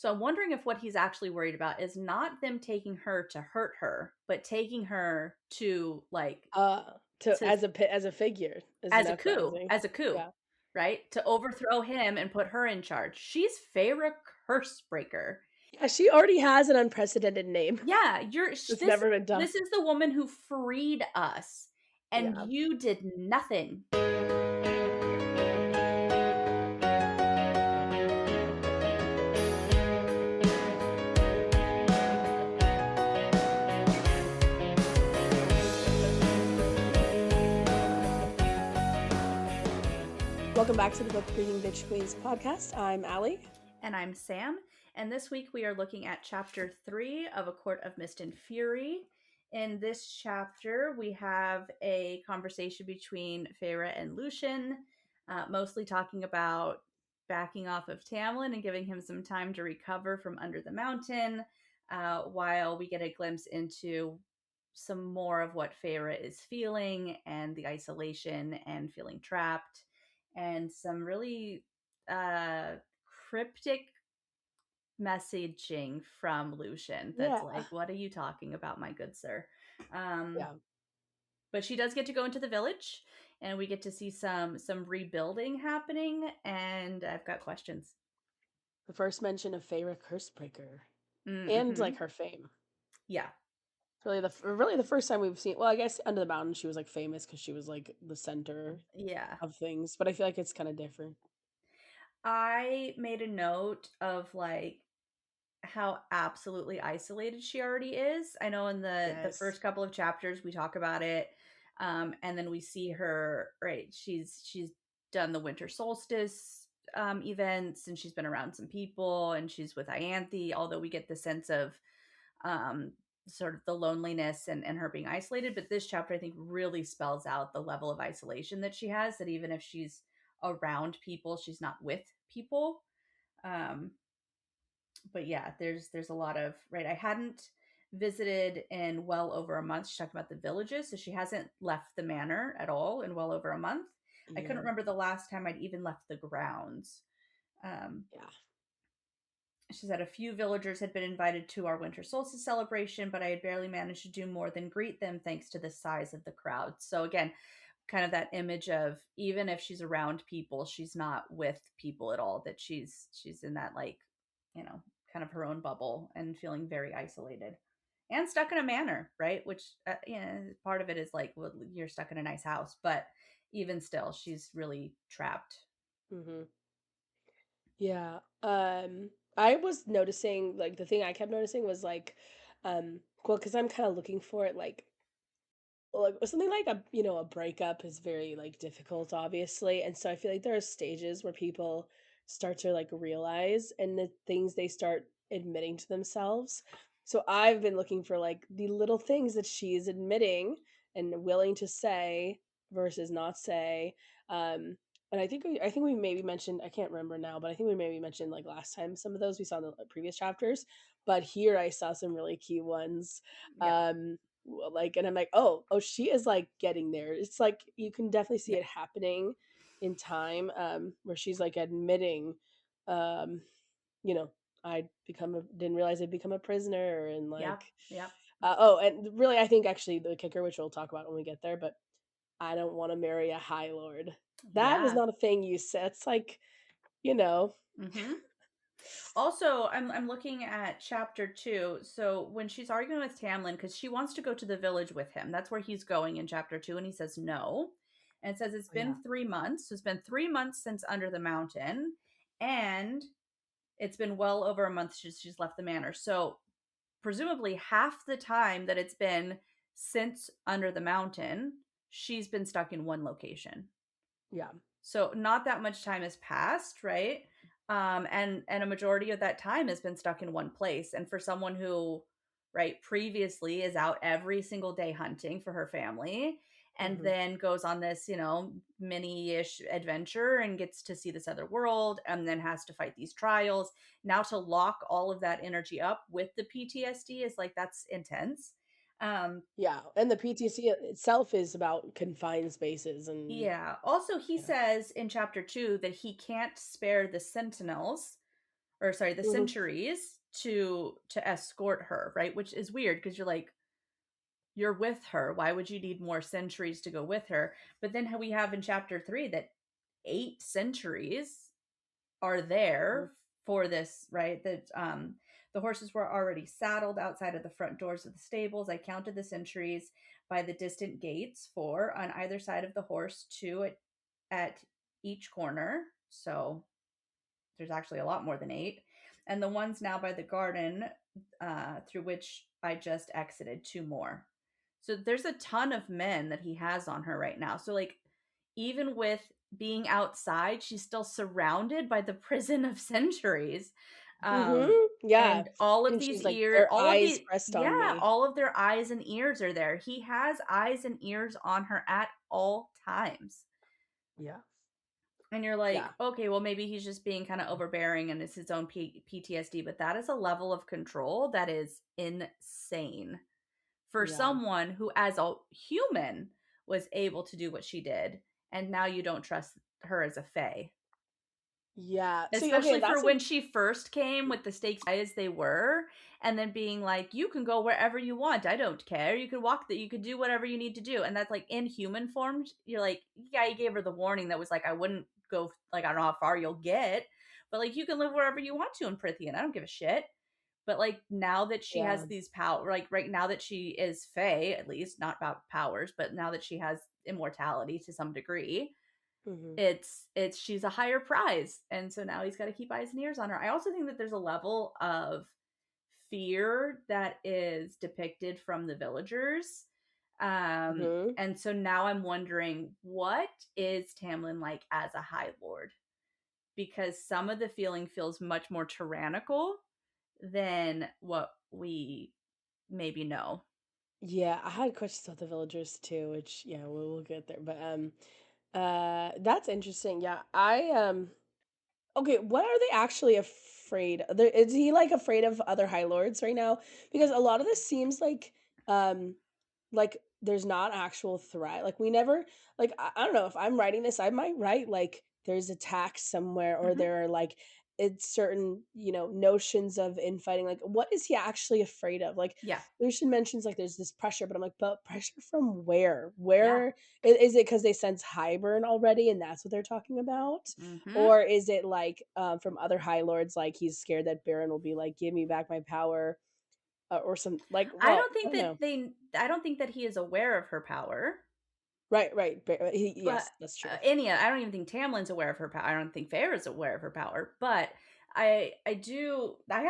So I'm wondering if what he's actually worried about is not them taking her to hurt her, but taking her to like To to as a figure, as an uprising. as a coup, Yeah. right? To overthrow him and put her in charge. She's Feyre Cursebreaker. Yeah, she already has an unprecedented name. Yeah, It's this never been done. this is the woman who freed us, and Yeah. you did nothing. Welcome back to the Book Reading Bitch Queens podcast. I'm Allie. And I'm Sam, and this week we are looking at chapter 3 of A Court of Mist and Fury. In this chapter, we have a conversation between Feyre and Lucien, mostly talking about backing off of Tamlin and giving him some time to recover from under the mountain, while we get a glimpse into some more of what Feyre is feeling and the isolation and feeling trapped, and some really cryptic messaging from Lucien that's Yeah. like, what are you talking about, my good sir? um Yeah. but she does get to go into the village, and we get to see some rebuilding happening, and I've got questions. The first mention of Feyre Cursebreaker and Mm-hmm. like her fame. Yeah. It's really the first time we've seen. Well, I guess Under the Mountain she was like famous because she was like the center Yeah, of things, but I feel like it's kind of different. I made a note of like how absolutely isolated she already is. I know in the Yes. first couple of chapters we talk about it, and then we see her, right? She's done the winter solstice events, and she's been around some people, and she's with Ianthe. Although we get the sense of um, sort of the loneliness and her being isolated, but this chapter I think really spells out the level of isolation that she has. That even if she's around people, she's not with people. Um, but yeah, there's a lot of, right. I hadn't visited in well over a month. She's talking about the villages, so she hasn't left the manor at all in well over a month. I couldn't Yeah. remember the last time I'd even left the grounds. Um, Yeah. she said a few villagers had been invited to our winter solstice celebration, but I had barely managed to do more than greet them thanks to the size of the crowd. So again, kind of that image of even if she's around people, she's not with people at all. That she's in that like, kind of her own bubble and feeling very isolated and stuck in a manor, right? Which part of it is like, well, you're stuck in a nice house, but even still, she's really trapped. Hmm. Yeah. I was noticing like the thing I kept noticing was like, well, because I'm kind of looking for it like something like a breakup is very like difficult, obviously, and so I feel like there are stages where people start to like realize and the things they start admitting to themselves. So I've been looking for like the little things that she's admitting and willing to say versus not say. And I think we maybe mentioned, I can't remember now, but I think we maybe mentioned like last time some of those we saw in the previous chapters, but here I saw some really key ones. Yeah. Like, and I'm like, oh, she is like getting there. It's like you can definitely see Yeah. it happening in time, where she's like admitting, um you know didn't realize I'd become a prisoner, and Yeah. like, Yeah. oh, and really I think actually the kicker, which we'll talk about when we get there, but I don't want to marry a high lord. That was Yeah. not a thing you said. It's like, you know Mm-hmm. Also, I'm looking at chapter 2. So when she's arguing with Tamlin, because she wants to go to the village with him, that's where he's going in chapter 2, and he says no. And it says it's Oh, yeah. been 3 months. So it's been 3 months since Under the Mountain, and it's been well over a month since she's left the manor. So presumably half the time that it's been since Under the Mountain, she's been stuck in one location. Yeah. So not that much time has passed, right? And a majority of that time has been stuck in one place. And for someone who, right, previously is out every single day hunting for her family, and Hmm. then goes on this, mini-ish adventure and gets to see this other world, and then has to fight these trials. Now to lock all of that energy up with the PTSD is like, that's intense. Um, Yeah, and the PTC itself is about confined spaces, and Yeah. Also, he yeah. says in chapter 2 that he can't spare the sentinels, or sorry, the Mhm. centuries to escort her, right? Which is weird because you're like, you're with her. Why would you need more centuries to go with her? But then we have in chapter 3 that 8 centuries are Mhm. there for this, right? That the horses were already saddled outside of the front doors of the stables. I counted the centuries by the distant gates, 4 on either side of the horse, 2 at each corner. So there's actually a lot more than 8. And the ones now by the garden, through which I just exited, 2 more. So there's a ton of men that he has on her right now. So, like, even with being outside, she's still surrounded by the prison of centuries. Um, Mhm. Yeah. and all of And these she's like, ear, "Their all of eyes the, rest on yeah, me." all of their eyes and ears are there. He has eyes and ears on her at all times. Yeah. And you're Yeah. like, okay, well, maybe he's just being kind of overbearing and it's his own PTSD, but that is a level of control that is insane for Yeah. someone who, as a human, was able to do what she did. And now you don't trust her as a fae. Yeah. See, okay, Especially for that's like when she first came with the stakes high as they were, and then being like, "You can go wherever you want. I don't care. You can walk that. You can do whatever you need to do." And that's like in human form. You're like, yeah, you gave her the warning that was like, "I wouldn't go. Like, I don't know how far you'll get, but like, you can live wherever you want to in Prithian. I don't give a shit." But like now that she yeah. has these power, like right now that she is Fae, at least not about powers, but now that she has immortality to some degree, Mhm. it's she's a higher prize, and so now he's got to keep eyes and ears on her. I also think that there's a level of fear that is depicted from the villagers, Mhm. and so now I'm wondering, what is Tamlin like as a high lord, because some of the feeling feels much more tyrannical than what we maybe know. Yeah, I had questions about the villagers too, which yeah, we'll get there. But that's interesting. Yeah. Okay, what are they actually afraid of? Is he like afraid of other High Lords right now? Because a lot of this seems um like there's not actual threat. Like we never like I don't know if I'm writing this, I might write like there's attacks somewhere or Hmm. there are like it's certain, notions of infighting. Like what is he actually afraid of? Like Yeah. Lucian mentions like there's this pressure, but I'm like, but pressure from where? Yeah. Is it because they sense Hybern already and that's what they're talking about? Hmm. Or is it like from other High Lords, like he's scared that Baron will be like, give me back my power, or some like, I well, don't I think don't that know. I don't think that he is aware of her power. Right, right. But Yes, that's true. Anya, I don't even think Tamlin's aware of her power. I don't think Feyre is aware of her power. But I had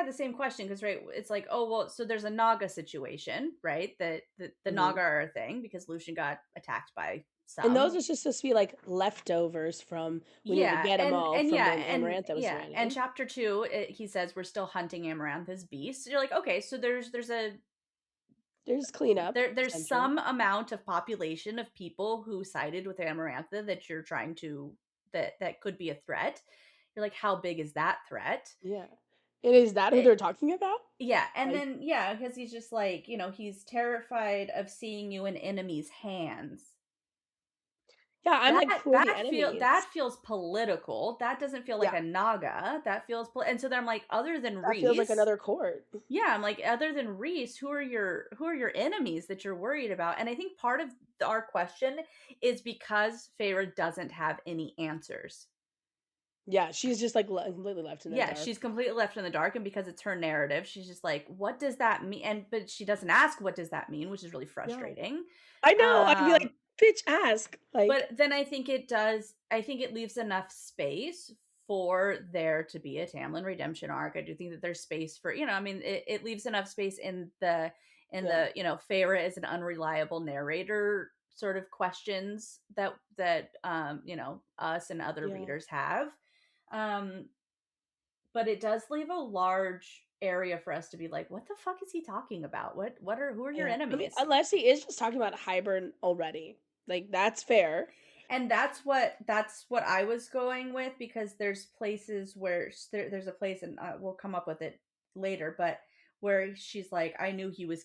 the same question because, right, it's like, oh well, so there's a Naga situation, right? That the Hmm. Naga are a thing because Lucian got attacked by And those some. are just supposed to be like leftovers from we need to Yeah, get them all and from yeah, when Amarantha was and reigning. chapter 2, he says we're still hunting Amarantha's beast. So you're like, okay, so There's cleanup there's potential. some amount of population of people who sided with Amarantha that you're trying to, that could be a threat. You're like, how big is that threat? Yeah. And is that who It, they're talking about? yeah, and Like, then yeah, because he's just like, he's terrified of seeing you in enemies' hands. yeah, I'm like, That who are the enemies? that feels political. That doesn't feel like Yeah, a Naga. That feels and so then I'm like, other than that feels like Reese, another court. yeah, I'm like, other than Reese, who are your enemies that you're worried about? And I think part of our question is because Feyre doesn't have any answers. Yeah, she's just like completely left in the Yeah, dark. she's completely left in the dark, and because it's her narrative, she's just like, what does that mean? And but she doesn't ask what does that mean, which is really Yeah. frustrating. I know. I'd be Um, like, bitch, ask. Like, but then I think it leaves enough space for there to be a Tamlin redemption arc. I do think that there's space for, I mean, it leaves enough space in yeah, Feyre is an unreliable narrator sort of questions that us and other yeah, readers have. Um, but it does leave a large area for us to be like, what the fuck is he talking about? Who are your yeah. I mean, enemies? unless he is just talking about Hybern already, like that's fair. And that's what I was going with, because there's places where there's a place, and we'll come up with it later, but where she's like, I knew he was,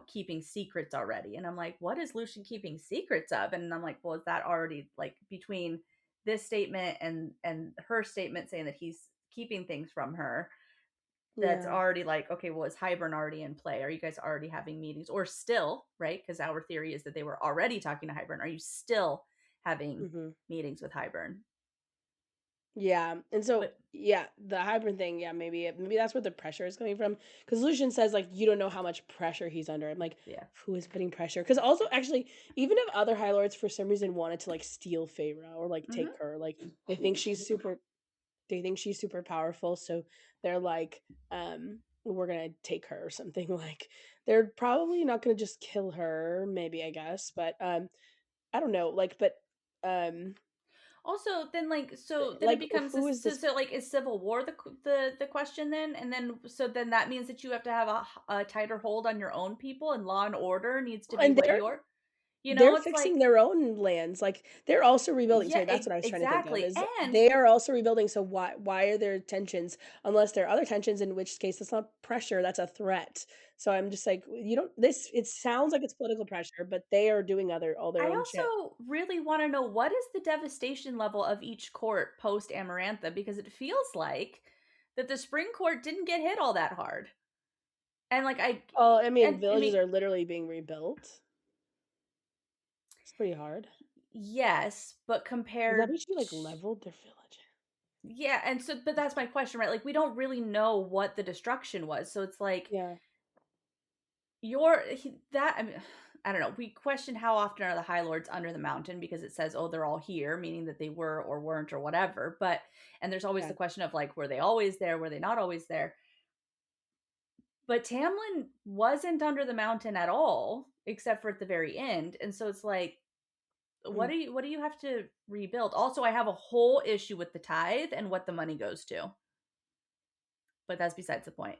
keeping secrets already, and I'm like, what is Lucian keeping secrets of? And I'm like, well, is that already like between this statement and her statement saying that he's keeping things from her? that's Yeah. already like, okay, well, is Hybern already in play? Are you guys already having meetings? Or still, right? Because our theory is that they were already talking to Hybern. Are you still having Mhm. meetings with Hybern? Yeah, and so But yeah, the hybrid thing, yeah, maybe that's where the pressure is coming from. Because Lucian says like you don't know how much pressure he's under. I'm like, yeah. who is putting pressure? Because also, actually, even if other High Lords for some reason wanted to like steal Feyre or like Hmm. take her, like they think she's super, they think she's super powerful, so they're like, we're gonna take her or something. Like they're probably not gonna just kill her, maybe I guess, but I don't know, like, but um Also, then like, so then it like becomes who this. is So, this? so like, is civil war the question then? And then so then that means that you have to have a tighter hold on your own people, and law and order needs to be And what they're you're. You know, They're it's fixing like their own lands, like, they're also rebuilding, yeah, sorry, that's what I was trying to think of, exactly. is And they are also rebuilding, so why are there tensions? Unless there are other tensions, in which case it's not pressure, that's a threat. So I'm just like, you don't this it sounds like it's political pressure, but they are doing other all their I own shit. also really want to know what is the devastation level of each court post Amarantha, because it feels like that the spring court didn't get hit all that hard. And like I mean, I villages mean, are literally being rebuilt. It's pretty hard. yes, but Does that compared mean she, like, leveled their village? yeah, and so but that's my question, right? Like we don't really know what the destruction was. So it's like Yeah, that I mean I don't know. We question how often are the High Lords under the mountain because it says, oh, they're all here, meaning that they were or weren't or whatever. But, and there's always yeah. the question of like, were they always there? Were they not always there? But Tamlin wasn't under the mountain at all, except for at the very end. And so it's like, Mhm. what do you have to rebuild? Also, I have a whole issue with the tithe and what the money goes to, but that's besides the point.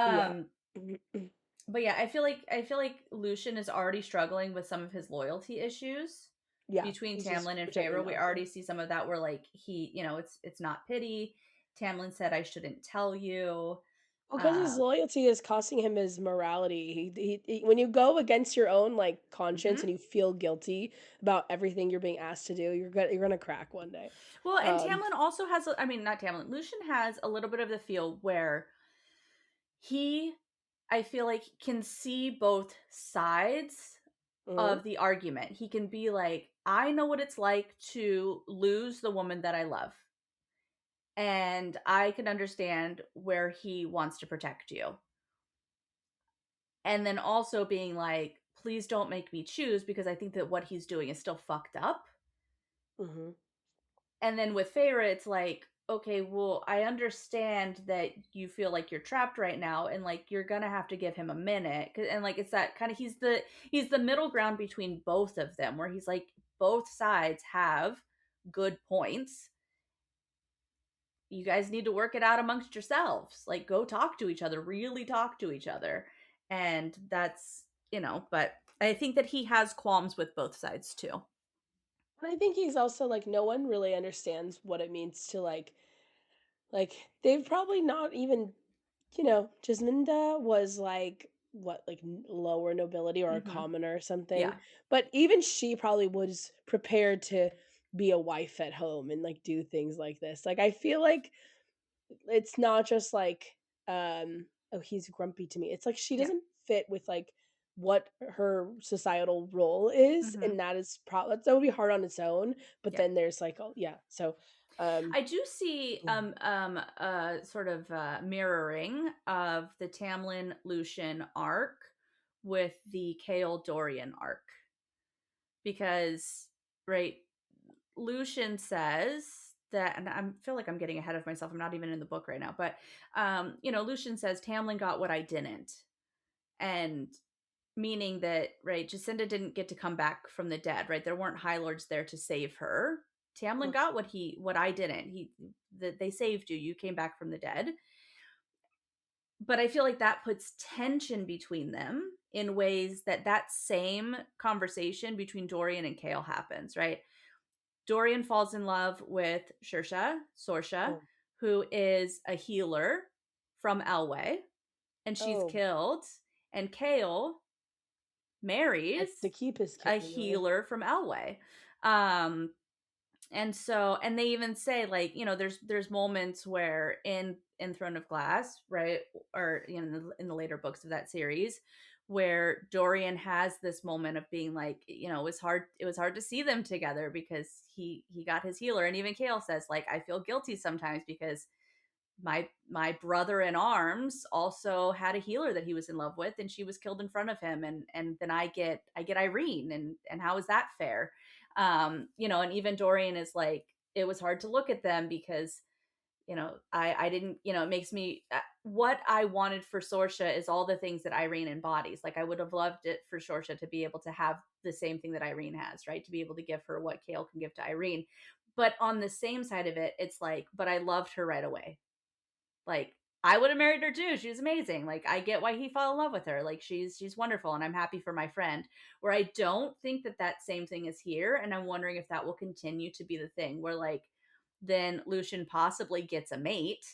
Yeah. Um, Mhm. but yeah, I feel like Lucian is already struggling with some of his loyalty issues Yeah, between he's just Tamlin and pretending Feyre. We not to. already see some of that where like he, you know, it's not pity. Tamlin said I shouldn't tell you. Well, because his Uh loyalty is costing him his morality. When you go against your own like conscience mhm. and you feel guilty about everything you're being asked to do, you're gonna crack one day. Well, and Um, Tamlin also has I mean not Tamlin. Lucian has a little bit of the feel where he I feel like can see both sides mhm, of the argument. He can be like, I know what it's like to lose the woman that I love. And I can understand where he wants to protect you. And then also being like, please don't make me choose because I think that what he's doing is still fucked up. mhm, And then with Feyre, it's like, okay, well, I understand that you feel like you're trapped right now, and like you're gonna have to give him a minute, and like it's that kind of he's the middle ground between both of them, where he's like both sides have good points. You guys need to work it out amongst yourselves. Like go talk to each other, really talk to each other, and that's But I think that he has qualms with both sides too. and I think he's also like no one really understands what it means to like they've probably not even Jasminda was like what like lower nobility or a Hmm. commoner or something, Yeah. but even she probably was prepared to be a wife at home and like do things like this. Like I feel like it's not just like, "Oh, he's grumpy to me." It's like she Yeah. doesn't fit with, like, what her societal role is, Hmm. and that would be hard on its own, but Yeah. then there's, like, oh yeah, so, um I do see yeah. sort of mirroring of the Tamlin Lucian arc with the Kale Dorian arc because right Lucian says that, and I feel like I'm getting ahead of myself. I'm not even in the book right now, but Lucian says Tamlin got what I didn't, and meaning that right, Jacinda didn't get to come back from the dead. Right, there weren't High Lords there to save her. Tamlin got what I didn't. That they saved you. You came back from the dead, but I feel like that puts tension between them in ways that that same conversation between Dorian and Kale happens. Right, Dorian falls in love with Sorsha, Oh. who is a healer from Elway, and she's Oh, killed. And Kale marries to keep his a kingdom. healer from Elway. Um, and so, and they even say like, there's moments where in Throne of Glass, right? Or in the later books of that series, where Dorian has this moment of being like, it was hard to see them together because he got his healer. And even Kale says, like, I feel guilty sometimes because my brother in arms also had a healer that he was in love with, and she was killed in front of him, and then I get Irene, and how is that fair? And even Dorian is like, it was hard to look at them because I didn't, it makes me, what I wanted for Sorsha is all the things that Irene embodies. Like, I would have loved it for Sorsha to be able to have the same thing that Irene has, right? To be able to give her what Kale can give to Irene. But on the same side of it, it's like, but I loved her right away. Like, I would have married her too. She was amazing. Like, I get why he fell in love with her. Like, she's wonderful, and I'm happy for my friend. Where I don't think that same thing is here, and I'm wondering if that will continue to be the thing. Where, like, then Lucien possibly gets a mate,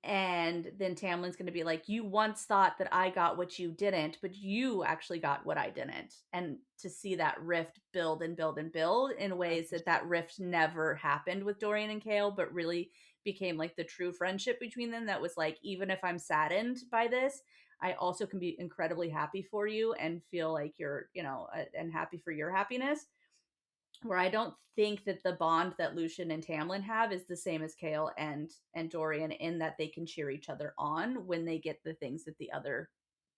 and then Tamlin's going to be like, you once thought that I got what you didn't, but you actually got what I didn't. And to see that rift build and build and build in ways that rift never happened with Dorian and Kale, but really became like the true friendship between them. That was like, even if I'm saddened by this, I also can be incredibly happy for you and feel like you're, and happy for your happiness. Where I don't think that the bond that Lucien and Tamlin have is the same as Kale and Dorian, in that they can cheer each other on when they get the things that the other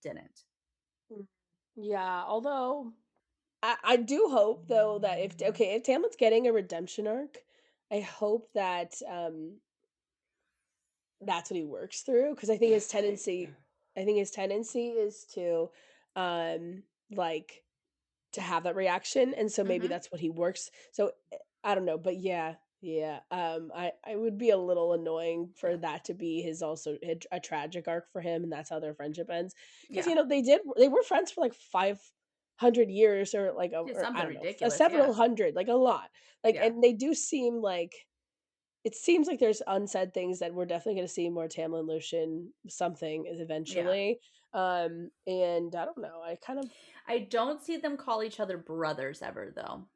didn't. Yeah, although I do hope though that if Tamlin's getting a redemption arc, I hope that that's what he works through, because I think his tendency is to like to have that reaction, and so maybe Mm-hmm. that's what he works. So I don't know, but yeah, yeah. I would be a little annoying for Yeah. that to be his also a tragic arc for him, and that's how their friendship ends. Because Yeah. they were friends for like 500 years, or like Just or I something don't know, a ridiculous. Yeah. several hundred, like a lot. Like, Yeah. and they do seem like it seems like there's unsaid things that we're definitely going to see more Tamlin Lucien something is Yeah. eventually. And I don't know. I kind of I don't see them call each other brothers ever, though.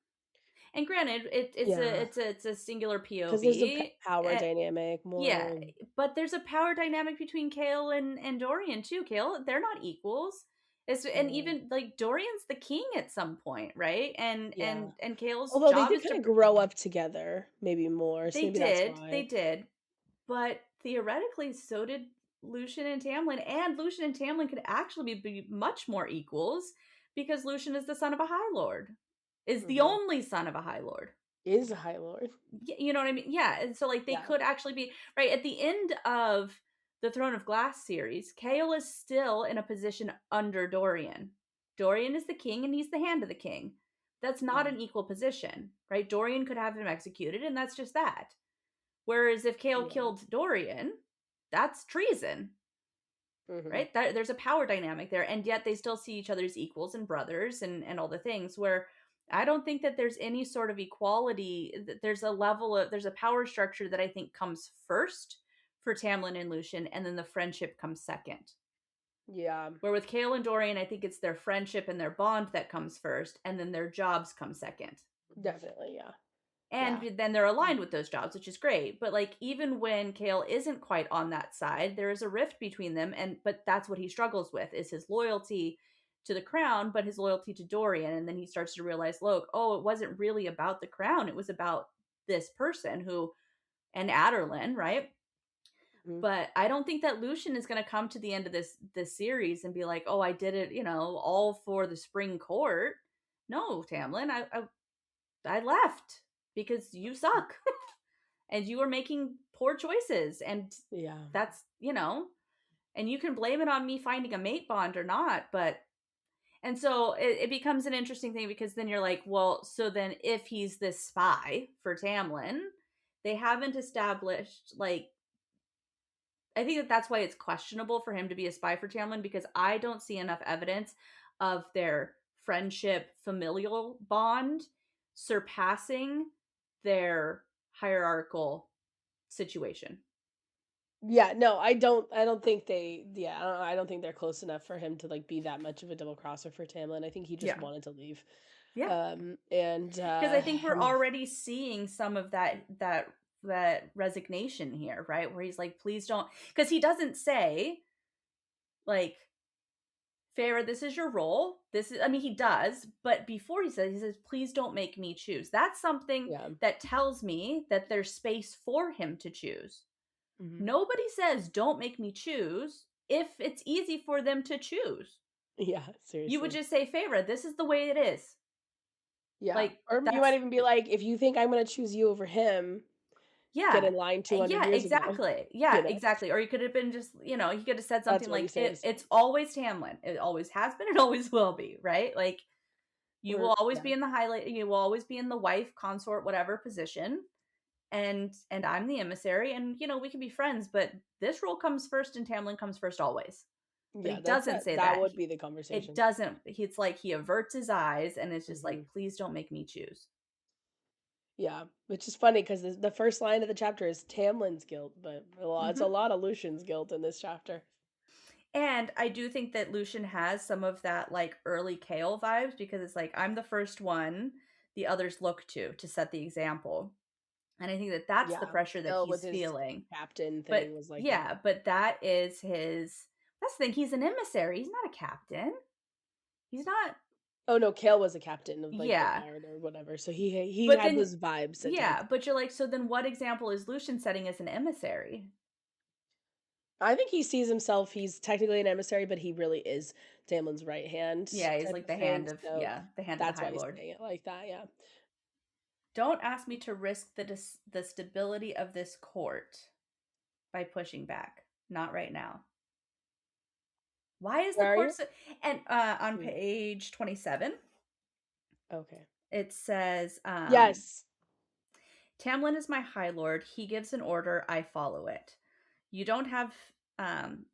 And granted, it's a yeah. it's a it's a singular Because there's a POV. power dynamic Yeah, more. but there's a power dynamic between Kale and Dorian too. Kale, they're not equals. And Mm, even like Dorian's the king at some point, right? And yeah. and and Kale's Although they job did is to kinda grow up together, maybe more, so they maybe that's did, they why. did, but theoretically so did Lucien and Tamlin, and Lucien and Tamlin could actually be much more equals because Lucien is the son of a High Lord, is the Mhm. only son of a High Lord. Is a High Lord. You know what I mean? Yeah, and so, like, they Yeah. could actually be right at the end of the Throne of Glass series. Kale is still in a position under Dorian. Dorian is the king, and he's the hand of the king. That's not Yeah. an equal position, right? Dorian could have him executed, and that's just that. Whereas if Kale Yeah. killed Dorian, that's treason, Mhm. right? There's a power dynamic there, and yet they still see each other as equals and brothers and all the things. Where I don't think that there's any sort of equality. There's a power structure that I think comes first for Tamlin and Lucien, and then the friendship comes second. Yeah. Where with Kale and Dorian, I think it's their friendship and their bond that comes first, and then their jobs come second. Definitely, yeah. Yeah. And then they're aligned with those jobs, which is great. But like, even when Kale isn't quite on that side, there is a rift between them, and but that's what he struggles with, is his loyalty to the crown, but his loyalty to Dorian. And then he starts to realize, look, oh, it wasn't really about the crown, it was about this person who, and Adderlin, right? Mhm. But I don't think that Lucien is going to come to the end of this series and be like, oh, I did it, all for the spring court. No, Tamlin, I left because you suck. And you are making poor choices, and Yeah. that's, and you can blame it on me finding a mate bond or not. But and so it becomes an interesting thing, because then you're like, well, so then if he's this spy for Tamlin, they haven't established, like, I think that's why it's questionable for him to be a spy for Tamlin, because I don't see enough evidence of their friendship familial bond surpassing their hierarchical situation. Yeah, no, I don't think they yeah, I don't think they're close enough for him to, like, be that much of a double crosser for Tamlin. I think he just Yeah. wanted to leave. Yeah. And, Because I think we're and already seeing some of that that resignation here, right? Where he's like, please don't, because he doesn't say like, Feyre, this is your role. This is, I mean, he does, but before he says, please don't make me choose. That's something Yeah. that tells me that there's space for him to choose. Mhm. Nobody says, don't make me choose if it's easy for them to choose. Yeah, You would seriously. just say, Feyre, this is the way it is. Yeah. Like, Or you might that's, even be like, "If you think I'm gonna choose you over him, get yeah. in line 200 Yeah, years ago." exactly. You Yeah, know? exactly. Or you could have been just, he could have said That's something what you like, say to it's someone. always Tamlin. It always has been, it always will be, right? Like, you Or will always yeah. be in the highlight, you will always be in the wife, consort, whatever position. And I'm the emissary, and we can be friends, but this role comes first and Tamlin comes first always. But he Yeah, doesn't say that that. would be the It conversation. doesn't, it's like he averts his eyes and it's just Mhm. like, please don't make me choose. Yeah, which is funny because the first line of the chapter is Tamlin's guilt, but it's a Hmm. lot of Lucian's guilt in this chapter. And I do think that Lucian has some of that like early Kale vibes, because it's like, I'm the first one the others look to set the example. And I think that that's the Yeah, pressure that Hill with he's his feeling. captain But thing was like that. yeah, but that's the thing. He's an emissary. He's not a captain. He's not, Oh, no, Kale was a captain of, like, the yeah. guard or whatever, so he But had then, those vibes at times. yeah, but you're like, so then what example is Lucian setting as an emissary? I think he sees himself he's technically an emissary, but he really is Tamlin's right hand Yeah, he's type like of thing, so the hand of the that's High why he's Lord. saying it like that, yeah. Don't ask me to risk the stability of this court by pushing back. Not right now. Why is the Where are court you? so, and on Mm, page 27, okay. it says, Yes. Tamlin is my high lord. He gives an order, I follow it. You don't have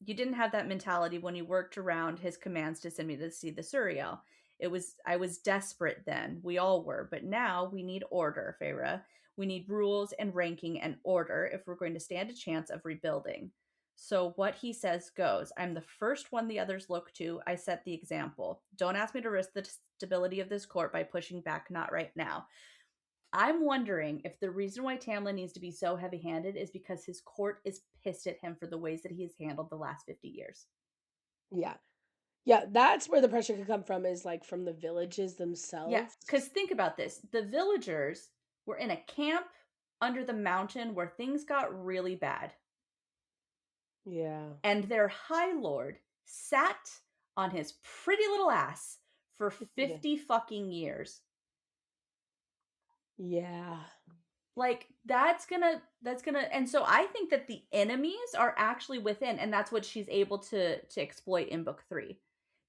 you didn't have that mentality when you worked around his commands to send me to see the Suriel. I was desperate then. We all were, but now we need order, Feyre. We need rules and ranking and order if we're going to stand a chance of rebuilding. So what he says goes. I'm the first one the others look to. I set the example. Don't ask me to risk the stability of this court by pushing back, not right now. I'm wondering if the reason why Tamlin needs to be so heavy handed is because his court is pissed at him for the ways that he has handled the last 50 years. Yeah. Yeah, that's where the pressure could come from is, like, from the villages Yeah, themselves. because think about this, the villagers were in a camp under the mountain where things got really bad, Yeah. and their High Lord sat on his pretty little ass for Yeah. 50 fucking years. Yeah. Like, that's gonna, and so I think that the enemies are actually within, and that's what she's able to exploit in book 3.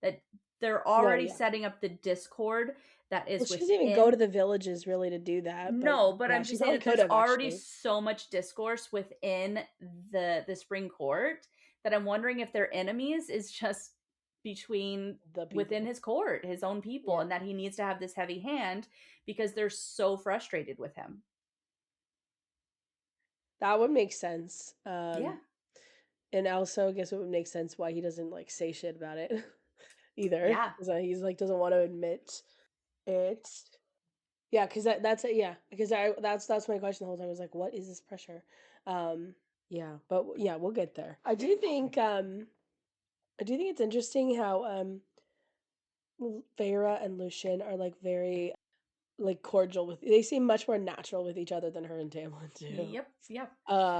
That they're No, already yeah. setting up the discord that Well, is she doesn't even go within. to the villages really to do that, but No, but yeah, I'm she just saying probably that could there's have already actually. so much discourse within the spring court that I'm wondering if their enemies is just between The within people. his court, his own people, Yeah. and that he needs to have this heavy hand because they're so frustrated with him. That would make sense. Yeah. And also I guess it would make sense why he doesn't, like, say shit about it either, Yeah. 'cause, he's, like, doesn't wanna admit it. Yeah, 'cause that's it, yeah, because that's my question the whole time, I was like, "What is this pressure?" Um, yeah, but yeah, we'll get there. I do think it's interesting how, Feyre and Lucien are, like, very, like, cordial with they seem much more natural with each other than her and Tamlin do. Yep, yep.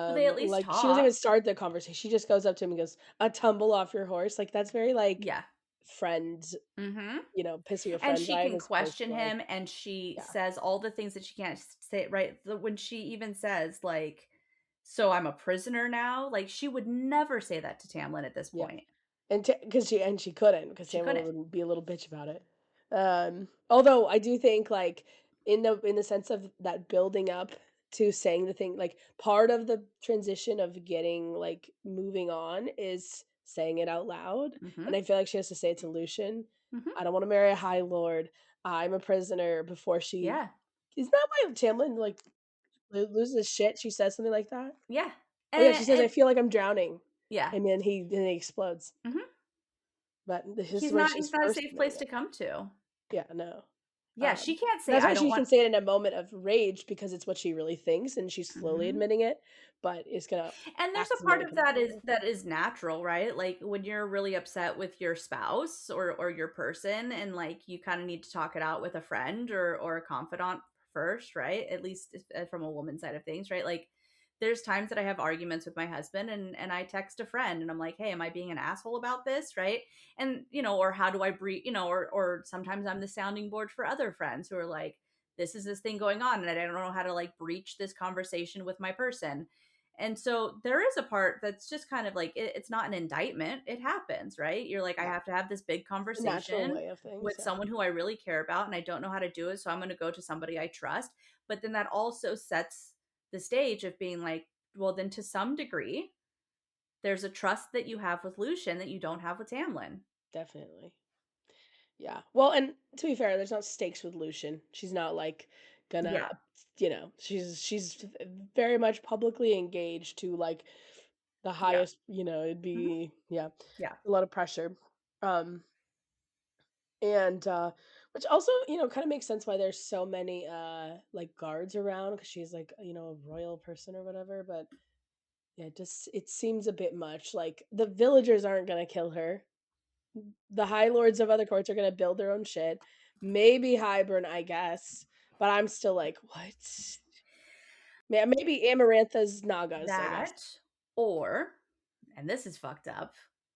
Well, they at least Like, she doesn't even talk. start the conversation, she just goes up to him and goes, "A tumble off your horse," like, that's very, like, Yeah. friend, Mhm. piss of your And friend she vibe can as opposed question to, like him, and she yeah, says all the things that she can't say, right? When she even says like, "So I'm a prisoner now?" Like, she would never say that to Tamlin at this yeah. point. And because she couldn't, because She Tamlin couldn't. would be a little bitch about it. Although I do think, like, in the sense of that building up to saying the thing, like, part of the transition of getting, like, moving on is saying it out loud, Mhm. and I feel like she has to say it to Lucian. Mhm. "I don't wanna marry a High Lord. I'm a prisoner," before she Yeah. isn't that why Tamlin, like, loses his shit? She says something like that? Yeah. Oh, yeah, she says, "I And feel like I'm drowning," yeah. and then he explodes. Mhm. But this is He's when not she's he's not a first safe admitting place it. to come to. Yeah, no. Yeah, she can't say, That's "I why don't she want." can say it in a moment of rage because it's what she really thinks and she's slowly Mhm. admitting it, but it's gonna And there's act a as a part really of that is control. natural, right? Like when you're really upset with your spouse or your person and like you kind of need to talk it out with a friend or a confidant first, right? At least from a woman's side of things, right? Like there's times that I have arguments with my husband and I text a friend and I'm like, "Hey, am I being an asshole about this?" right? And or how do I breathe, or sometimes I'm the sounding board for other friends who are like, "This is this thing going on and I don't know how to like breach this conversation with my person." And so there is a part that's just kind of like it's not an indictment. It happens, right? You're like, I Yeah, have to have this big it's a natural conversation way of things, with yeah. someone who I really care about and I don't know how to do it. So I'm going to go to somebody I trust. But then that also sets the stage of being like, well, then to some degree, there's a trust that you have with Lucian that you don't have with Tamlin. Definitely. Yeah. Well, and to be fair, there's not stakes with Lucian. She's not like gonna, Yeah. she's very much publicly engaged to like the Yeah. highest, it'd Mhm. be, yeah, Yeah. a lot of pressure. Um and which also, kind of makes sense why there's so many like guards around because she's like, a royal person or whatever, but yeah, it seems a bit much. Like the villagers aren't going to kill her. The high lords of other courts are gonna build their own shit. Maybe Hybern, I guess, but I'm still like, "What?" Maybe Amarantha's Nagas, I guess. That, or, and this is fucked up,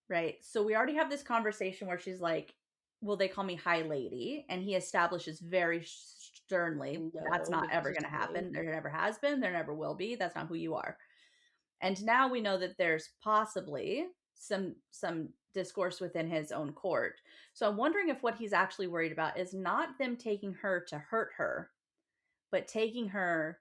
right? So we already have this conversation where she's like, "Will they call me High Lady?" And he establishes very sternly, "That's No, not because ever he's going to quelling. happen. There never has been. There never will be. That's not who you are." And now we know that there's possibly some discourse within his own court. So I'm wondering if what he's actually worried about is not them taking her to hurt her, but taking her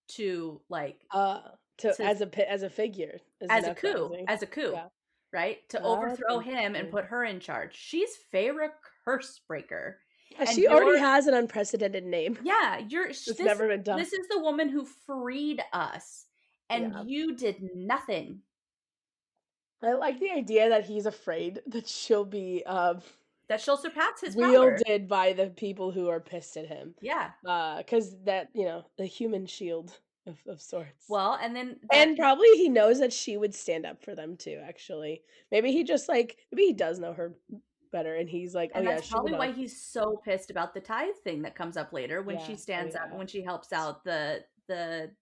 to like To to as a figure, as an uprising. as a coup, Yeah. right? To That's overthrow him and interesting. put her in charge. She's Feyre Cursebreaker. Yeah, And she already you're has an unprecedented name. yeah, It's this never been done. this is the woman who freed us and Yeah. you did nothing. I like the idea that he's afraid that she'll be, That she'll surpass his power. wielded by the people who are pissed at him. Yeah. Because that, the human shield of sorts. Well, and then that And probably he knows that she would stand up for them too, actually. Maybe he just like maybe he does know her better and he's like, "Oh and yeah, that's she would probably not." why he's so pissed about the tithe thing that comes up later when she Yeah. Oh stands up yeah. when she helps out the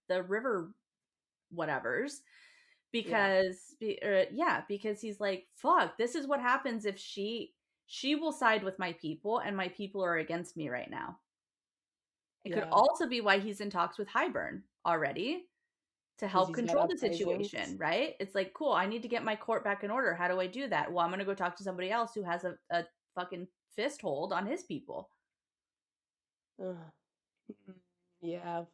river whatevers Yeah. because he's like, fuck, this is what happens if she will side with my people and my people are against me right now. It could Yeah. also be why he's in talks with Hybern already to Because help he's got control the uprisings. situation, right? It's like, cool, I need to get my court back in order. How do I do that? Well, I'm gonna go talk to somebody else who has a fucking fist hold on his people. Ugh. Mhm. Yeah.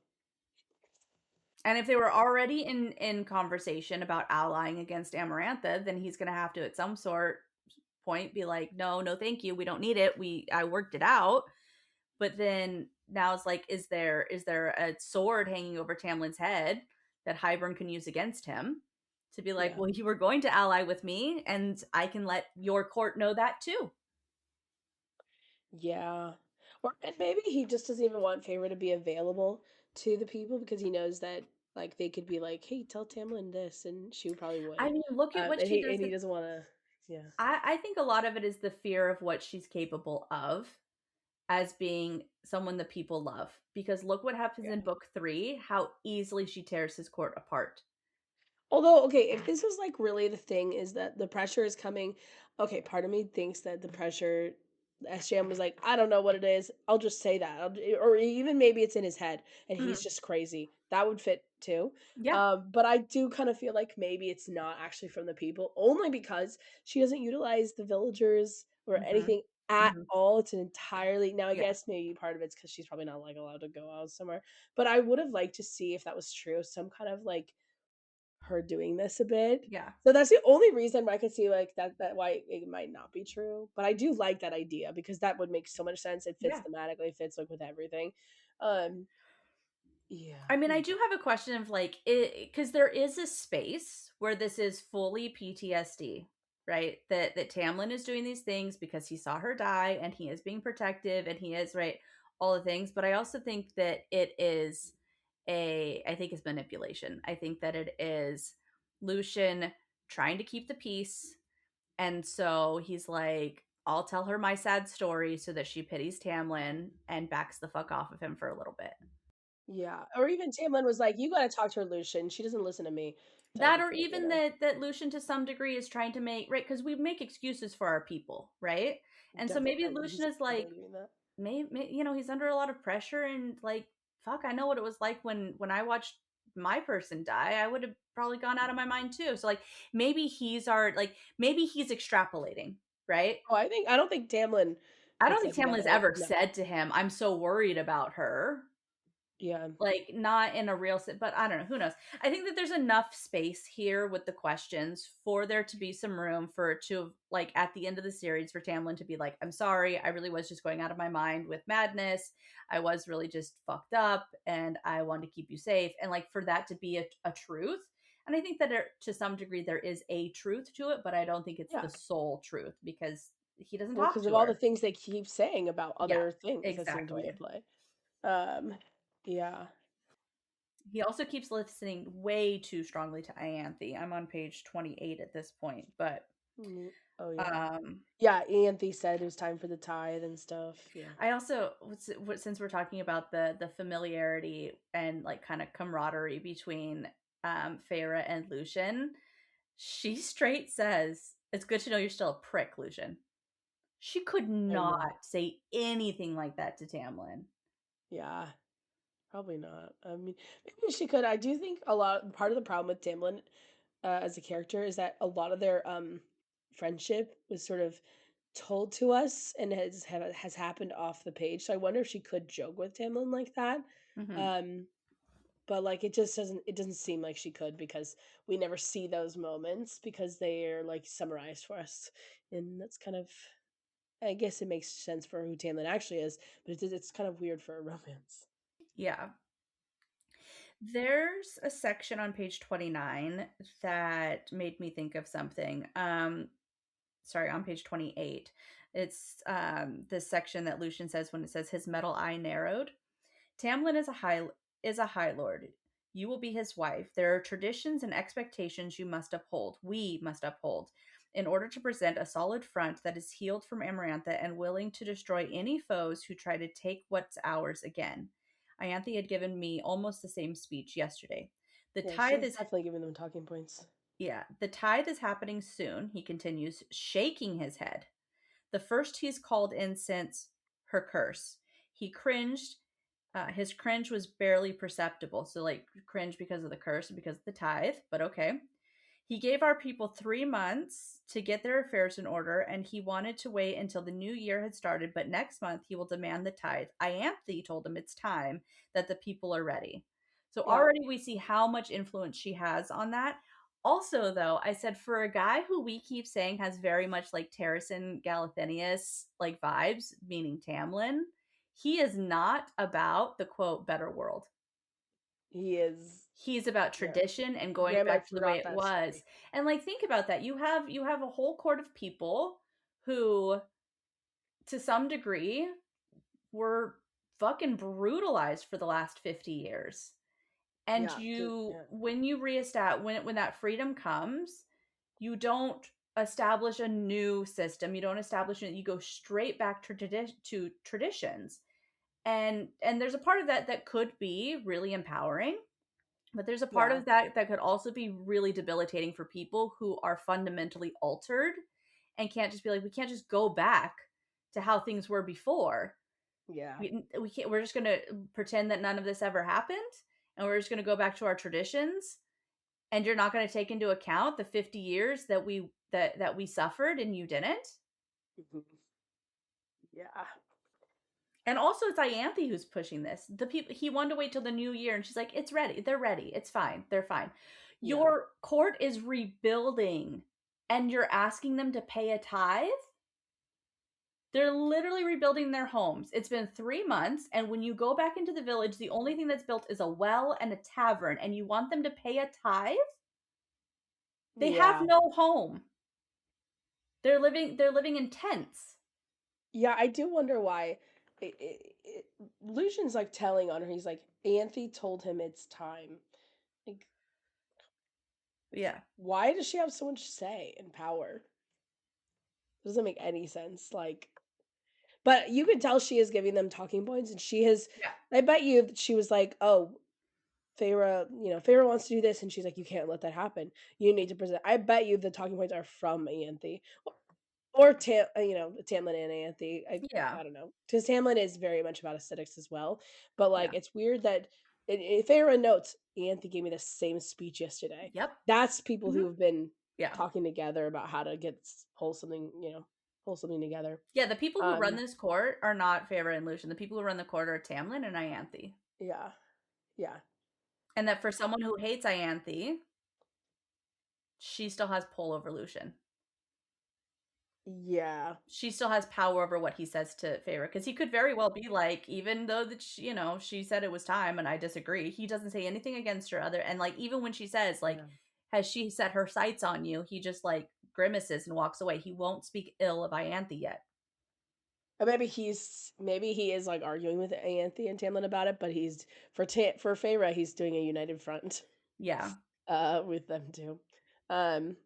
And if they were already in conversation about allying against Amarantha, then he's gonna have to at some sort point be like, no, no, thank you. We don't need it. I worked it out. But then now it's like, is there a sword hanging over Tamlin's head that Hybern can use against him to be like, Yeah. well, you were going to ally with me, and I can let your court know that too. Yeah. Or and maybe he just doesn't even want Favor to be available to the people because he knows that like they could be like, "Hey, tell Tamlin this," and she probably I would. mean, look at what And she he does. doesn't want to. Yeah. I think a lot of it is the fear of what she's capable of as being someone that people love. Because look what happens Yeah. in book 3, how easily she tears his court apart. Although, okay, if this is like really the thing is that the pressure is coming, okay, part of me thinks that the pressure, SJM was like, I don't know what it is. I'll just say that. Or even maybe it's in his head and he's Mhm. just crazy. That would fit too. Yeah. But I do kind of feel like maybe it's not actually from the people, only because she doesn't utilize the villagers or Hmm. anything at Hmm. all. It's an entirely, now I Yeah. guess maybe part of it's because she's probably not like allowed to go out somewhere. But I would have liked to see if that was true, some kind of like her doing this a bit. Yeah. So that's the only reason why I could see like that why it might not be true. But I do like that idea because that would make so much sense. It fits Yeah. thematically, fits like with everything. Um yeah. I mean, I do have a question of like, because there is a space where this is fully PTSD, right? That Tamlin is doing these things because he saw her die and he is being protective and he is right. all the things, but I also think that I think it's manipulation. I think that it is Lucien trying to keep the peace. And so he's like, I'll tell her my sad story so that she pities Tamlin and backs the fuck off of him for a little bit. Yeah, or even Tamlin was like, "You gotta talk to her, Lucian, she doesn't listen to me," type That of or thing, you even know? that Lucien to some degree is trying to make right because we make excuses for our people, right? And so maybe Definitely, Lucien he's is like, definitely doing that. you know, he's under a lot of pressure and like, fuck, I know what it was like when I watched my person die. I would have probably gone out of my mind too. So like maybe he's extrapolating, right? Oh, I don't think Tamlin I had don't think said Tamlin's no, ever no. said to him, "I'm so worried about her." Yeah, Like, not in a real but I don't know, who knows? I think that there's enough space here with the questions for there to be some room for it to, like, at the end of the series, for Tamlin to be like, "I'm sorry, I really was just going out of my mind with madness. I was really just fucked up, and I wanted to keep you safe," and, like, for that to be a truth, and I think that to some degree, there is a truth to it, but I don't think it's yeah. the sole truth because he doesn't Well, talk because of to all the her. things they keep saying about Yeah, other things that seem to be exactly. at play. Um, yeah. He also keeps listening way too strongly to Ianthe. I'm on page 28 at this point, but Mm, oh, yeah. um Yeah, Ianthe said it was time for the tithe and stuff, yeah. I also since we're talking about the familiarity and like kind of camaraderie between Feyre and Lucien, she straight says, "It's good to know you're still a prick, Lucien." She could I not know. say anything like that to Tamlin. Yeah. Probably not. I mean, maybe she could. I do think a lot part of the problem with Tamlin as a character is that a lot of their friendship was sort of told to us and has happened off the page. So I wonder if she could joke with Tamlin like that. Hmm. Um, but like it doesn't seem like she could because we never see those moments because they are like summarized for us, and that's kind of I guess it makes sense for who Tamlin actually is, but it's kind of weird for a romance. Yeah. There's a section on page 29 that made me think of something. Sorry, on page 28. It's this section that Lucien says when it says his metal eye narrowed. Tamlin is a high lord. You will be his wife. There are traditions and expectations you must uphold. We must uphold in order to present a solid front that is healed from Amarantha and willing to destroy any foes who try to take what's ours again. Ianthe had given me almost the same speech yesterday. The Yeah, tithe she's is definitely giving them talking points. Yeah, the tithe is happening soon, he continues, shaking his head. The first he's called in since her curse. He cringed. His cringe was barely perceptible. So, like, cringe because of the curse and because of the tithe, but okay. He gave our people 3 months to get their affairs in order, and he wanted to wait until the new year had started, but next month he will demand the tithe. Ianthe told him it's time, that the people are ready. So Yeah, already we see how much influence she has on that. Also, though, I said for a guy who we keep saying has very much like Terrason Galathinius like vibes, meaning Tamlin, he is not about the quote better world. he is. He's about Yeah, tradition and going damn, I back to the way forgot it that was. story. And like think about that. You have a whole court of people who to some degree were fucking brutalized for the last 50 years. And Yeah, you yeah, when you reestablish when that freedom comes, you don't establish a new system. You don't establish it. You go straight back to traditions. And there's a part of that that could be really empowering, but there's a part yeah, of that that could also be really debilitating for people who are fundamentally altered and can't just be like, we can't just go back to how things were before. yeah. We can't, we're just going to pretend that none of this ever happened, and we're just going to go back to our traditions, and you're not going to take into account the 50 years that we suffered and you didn't. Mhm. Yeah, And also it's Ianthe who's pushing this. The people he wanted to wait till the new year, and she's like, it's ready. They're ready. It's fine. They're fine. yeah, Your court is rebuilding and you're asking them to pay a tithe? They're literally rebuilding their homes. It's been 3 months, and when you go back into the village, the only thing that's built is a well and a tavern, and you want them to pay a tithe? They have yeah, no home. They're living in tents. yeah. I do wonder why. Lucian's like telling on her. He's like, Anthe told him it's time. Like, Yeah. why does she have so much say and power? Doesn't make any sense. Like, but you could tell she is giving them talking points, and she has. Yeah. I bet you that she was like, "Oh, Feyre wants to do this," and she's like, "You can't let that happen. You need to present." I bet you the talking points are from Ianthe or Tamlin and Ianthe. Yeah. I don't know, because Tamlin is very much about aesthetics as well. But like, Yeah. it's weird that Feyre notes Ianthe gave me the same speech yesterday. Yep. That's people who Mhm. have been Yeah. talking together about how to pull something together. Yeah, the people who run Um, this court are not Feyre and Lucian. The people who run the court are Tamlin and Ianthe. yeah, yeah, And that for someone who hates Ianthe, she still has pull over Lucian. yeah. She still has power over what he says to Feyre because he could very well be like, even though that she said it was time and I disagree, he doesn't say anything against her other and like even when she says like, Yeah. has she set her sights on you? He just like grimaces and walks away. He won't speak ill of Ianthe yet. Or maybe he is like arguing with Anthe and Tamlin about it, but he's for Feyre, he's doing a united front Yeah. with them too. Um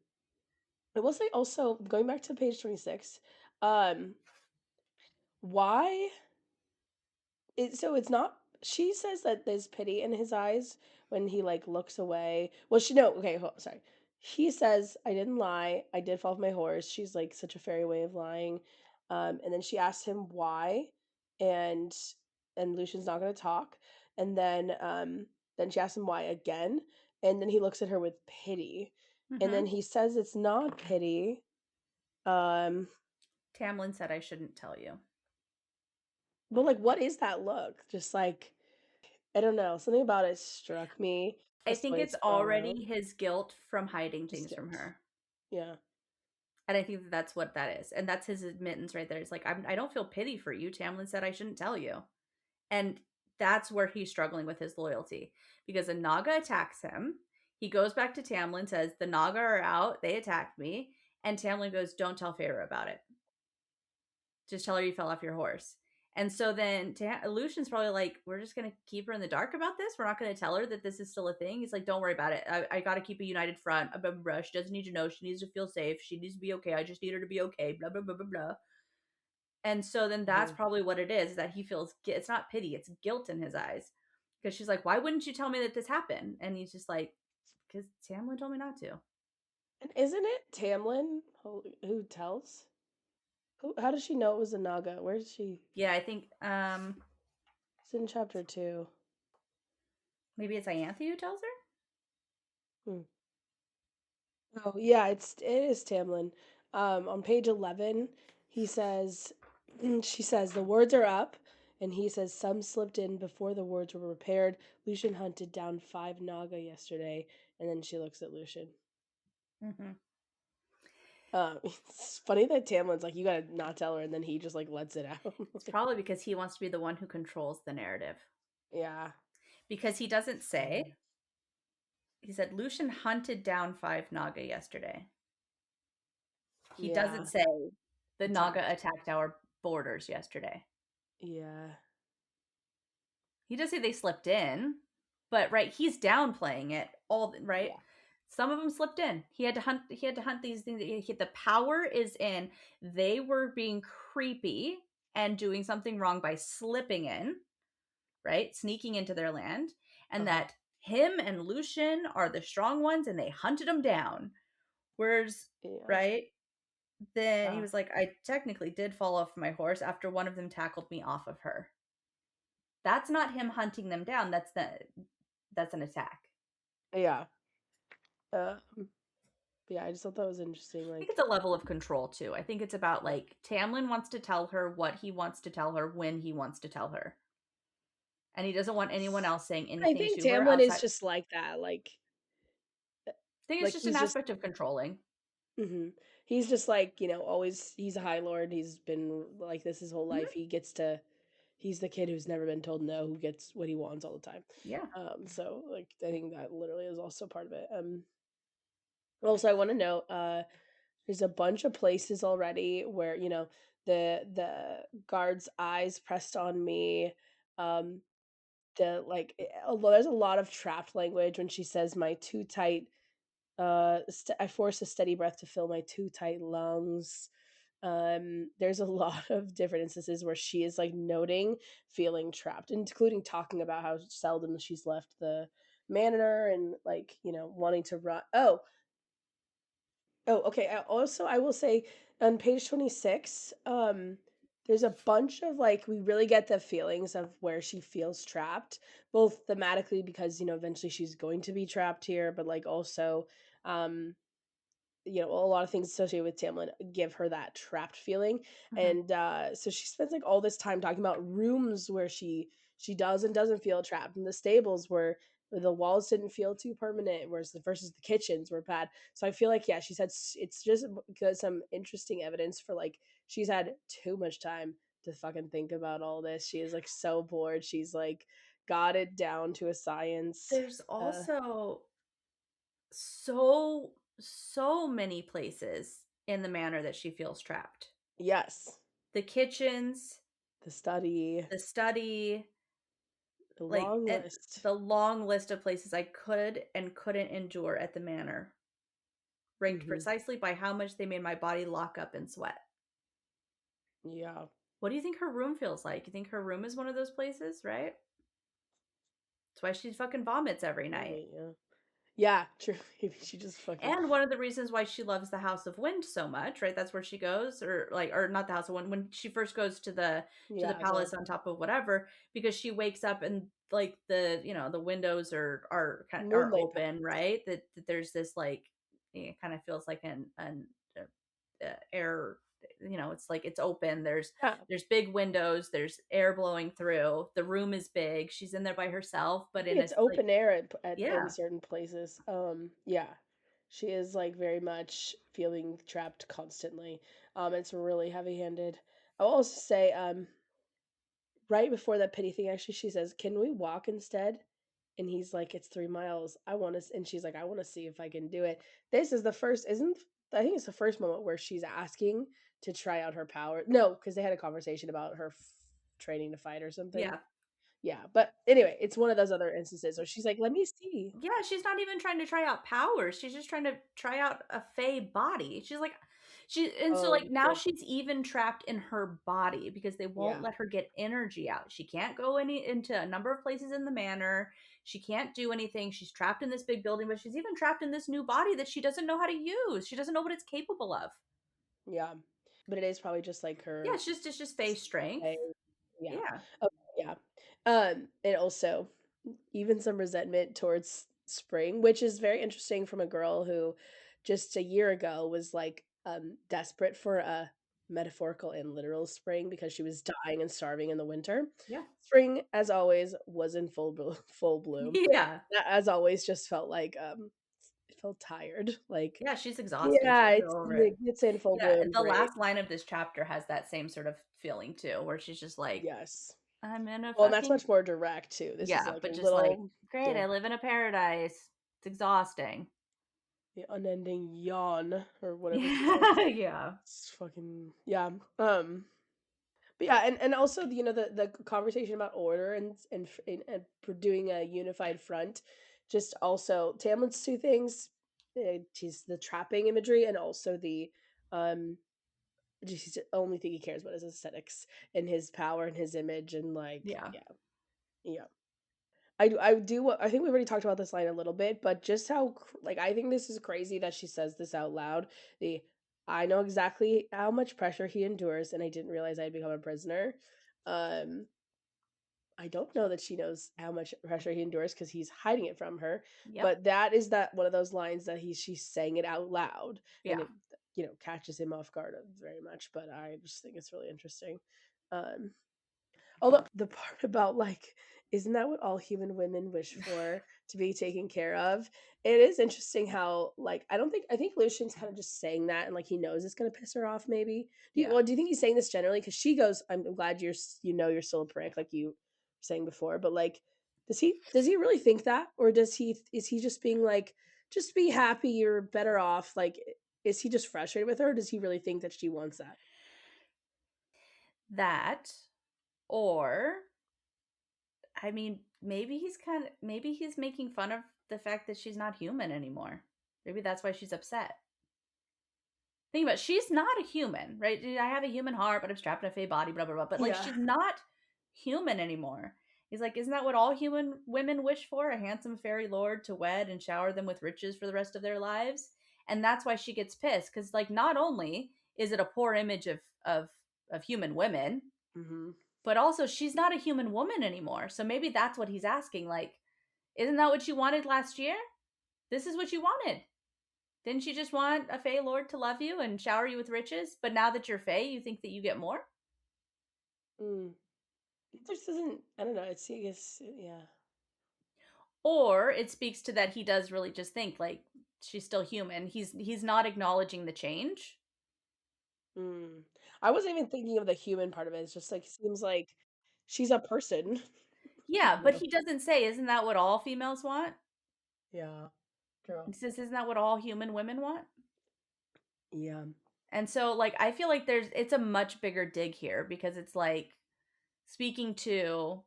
I will say also going back to page 26, um why it's not she says that there's pity in his eyes when he like looks away. Well, she no, okay, sorry. He says, "I didn't lie. I did fall off my horse." She's like such a fairy way of lying. And then she asks him why, and Lucian's not going to talk. And then she asks him why again, and then he looks at her with pity. And then Mm-hmm. he says it's not pity. Um, Tamlin said I shouldn't tell you. but like, what is that look? Just like I don't know. Something about it struck me. I Just the think way it's it's drawn out. already his guilt from hiding Just things from guilt. her. Yeah. And I think that that's what that is. And that's his admittance right there. It's like, I don't feel pity for you. Tamlin said I shouldn't tell you. And that's where he's struggling with his loyalty because a Naga attacks him. He goes back to Tamlin, says, the Naga are out. They attacked me. And Tamlin goes, don't tell Feyre about it. Just tell her you fell off your horse. And so then Lucian's probably like, we're just going to keep her in the dark about this. We're not going to tell her that this is still a thing. He's like, don't worry about it. I got to keep a united front. Blah, blah, blah. She doesn't need to know. She needs to feel safe. She needs to be okay. I just need her to be okay. Blah, blah, blah, blah, blah. And so then that's Mhm. probably what it is that he feels it's not pity, it's guilt in his eyes. Because she's like, why wouldn't you tell me that this happened? And he's just like, because Tamlin told me not to. And isn't it Tamlin who tells? How does she know it was a Naga? Where is she? Yeah, I think It's in chapter 2. maybe it's Ianthe who tells her. Hmm. Oh, yeah, it is Tamlin. On page 11, he says she says the words are up and he says some slipped in before the words were repaired. Lucian hunted down 5 Naga yesterday, and then she looks at Lucian. Mm-hmm. It's funny that Tamlin's like, you gotta not tell her, and then he just like lets it out. It's probably because he wants to be the one who controls the narrative. Yeah. Because he doesn't say, Uh, he said, Lucian hunted down 5 Naga yesterday. He doesn't yeah. say, the Naga Attacked. attacked our borders yesterday. Yeah. He does say they slipped in, but right, he's downplaying it all right. Yeah. Some of them slipped in. He had to hunt. He had to hunt these things. The power is in. They were being creepy and doing something wrong by slipping in, right, sneaking into their land, and Uh-huh. that him and Lucian are the strong ones, and they hunted them down. Whereas, Yeah. right, then he Yeah. was like, I technically did fall off my horse after one of them tackled me off of her. That's not him hunting them down. That's an attack. Yeah. Um, yeah, I just thought that was interesting. I think Like, it's a level of control too. I think it's about like Tamlin wants to tell her what he wants to tell her when he wants to tell her. And he doesn't want anyone else saying I anything think to her Tamlin is outside. I just like that. think it's Like just an he's just aspect of controlling. he's just like, always he's a high lord. He's been like this his whole life. Mhm. He's the kid who's never been told no, who gets what he wants all the time. Yeah. So like I think that literally is also part of it. Also I want to know There's a bunch of places already where, the guard's eyes pressed on me. Um, there's a lot of trapped language when she says my too tight I force a steady breath to fill my too tight lungs. There's a lot of different instances where she is like noting feeling trapped, including talking about how seldom she's left the manor and like, wanting to run. Oh, okay. Also, I will say on page 26, there's a bunch of like, we really get the feelings of where she feels trapped, both thematically because, eventually she's going to be trapped here, but like also, um, a lot of things associated with Tamlin give her that trapped feeling, Mhm. and so she spends like all this time talking about rooms where she does and doesn't feel trapped, and the stables where the walls didn't feel too permanent, whereas versus the kitchens were bad. So I feel like yeah, she's had it's just because some interesting evidence for like she's had too much time to fucking think about all this. She is like so bored. She's like got it down to a science. There's Uh, also so many places in the manor that she feels trapped. yes, The kitchens, the study, the study, the like, long and list. the long list of places I could and couldn't endure at the manor, ranked Mhm. precisely by how much they made my body lock up in sweat. Yeah. What do you think her room feels like? You think her room is one of those places, right? That's why she fucking vomits every night. Maybe, yeah. Yeah, true. Maybe she just fucking And one of the reasons why she loves the House of Wind so much, right? That's where she goes, or not the House of Wind, when she first goes to the yeah, palace on top of whatever, because she wakes up and like the windows are Moonlight open, Palace. right? That there's this like it kind of feels like an air, it's like it's open. Yeah. There's big windows, there's air blowing through. The room is big. She's in there by herself, I but think it's like open air at in yeah. certain places. Yeah. She is like very much feeling trapped constantly. It's really heavy-handed. I'll also say, right before that pity thing, actually, she says, "Can we walk instead?" And he's like, "It's 3 miles. I want to," and she's like, "I want to see if I can do it." This is the first, isn't? I think it's the first moment where she's asking to try out her power. No, because they had a conversation about her training to fight or something. Yeah. Yeah, but anyway, it's one of those other instances where she's like, "Let me see." Yeah, she's not even trying to try out powers, she's just trying to try out a Fey body. She's like and so, like, Oh, now good. she's even trapped in her body because they won't Yeah, let her get energy out. She can't go into a number of places in the manor, she can't do anything, she's trapped in this big building, but she's even trapped in this new body that she doesn't know how to use, she doesn't know what it's capable of. yeah, but it is probably just like Yeah, her. it's just Fey strength. Yeah. Yeah, Oh, yeah. And also even some resentment towards spring, which is very interesting from a girl who just a year ago was like desperate for a metaphorical and literal spring because she was dying and starving in the winter. yeah. Spring, as always, was in full bloom. Yeah. As always, just felt like it felt tired. Like, Yeah, she's exhausted, yeah, she's it's over it. it's in full Yeah, bloom. the Great. last line of this chapter has that same sort of feeling too, where she's just like, Yes. "I'm in a Well, and that's fucking" much more direct too. This is yeah, like a but just like, little "Great, I different. live in a paradise. It's exhausting." The unending yawn or whatever she says. Yeah, yeah, It's fucking yeah. But yeah, and also the conversation about order and doing a unified front, just also Tamlin's two things. She's the trapping imagery and also the um. Just the only thing he cares about is aesthetics and his power and his image and like yeah, yeah yeah. I think we've already talked about this line a little bit, but just how like I think this is crazy that she says this out loud. The I know exactly how much pressure he endures, and I didn't realize I'd become a prisoner. Um, I don't know that she knows how much pressure he endures because he's hiding it from her. yep, But that is that one of those lines that she's saying it out loud, and yeah, it catches him off guard very much. But I just think it's really interesting. Um, Although the part about, like, isn't that what all human women wish for? To be taken care of? It is interesting how, like, I think Lucian's kinda just saying that and, like, he knows it's gonna piss her off maybe. yeah. Do you think he's saying this generally? Because she goes, "I'm glad you're still a prick," like you were saying before, but, like, does he really think that? Or is he just being like, "Just be happy, you're better off," like is he just frustrated with her, or does he really think that she wants that? That, or I mean, maybe he's making fun of the fact that she's not human anymore. Maybe that's why she's upset. Think about it, she's not a human, right? I have a human heart, but I'm strapped in a fey body, blah blah blah. But like, Yeah. she's not human anymore. He's like, isn't that what all human women wish for? A handsome fairy lord to wed and shower them with riches for the rest of their lives. And that's why she gets pissed because, like, not only is it a poor image of human women, Mhm. but also she's not a human woman anymore. So maybe that's what he's asking. Like, isn't that what you wanted last year? This is what you wanted. Didn't you just want a Fey Lord to love you and shower you with riches? But now that you're Fey, you think that you get more? Mm. It just doesn't, I don't know, it's I guess, yeah. Or it speaks to that he does really just think like she's still human. He's not acknowledging the change. Mm. I wasn't even thinking of the human part of it, it's just, like, seems like she's a person, Yeah, you but know? he doesn't say, isn't that what all females want? Yeah, true. He says, isn't that what all human women want? Yeah. And so like I feel like it's a much bigger dig here because it's like speaking to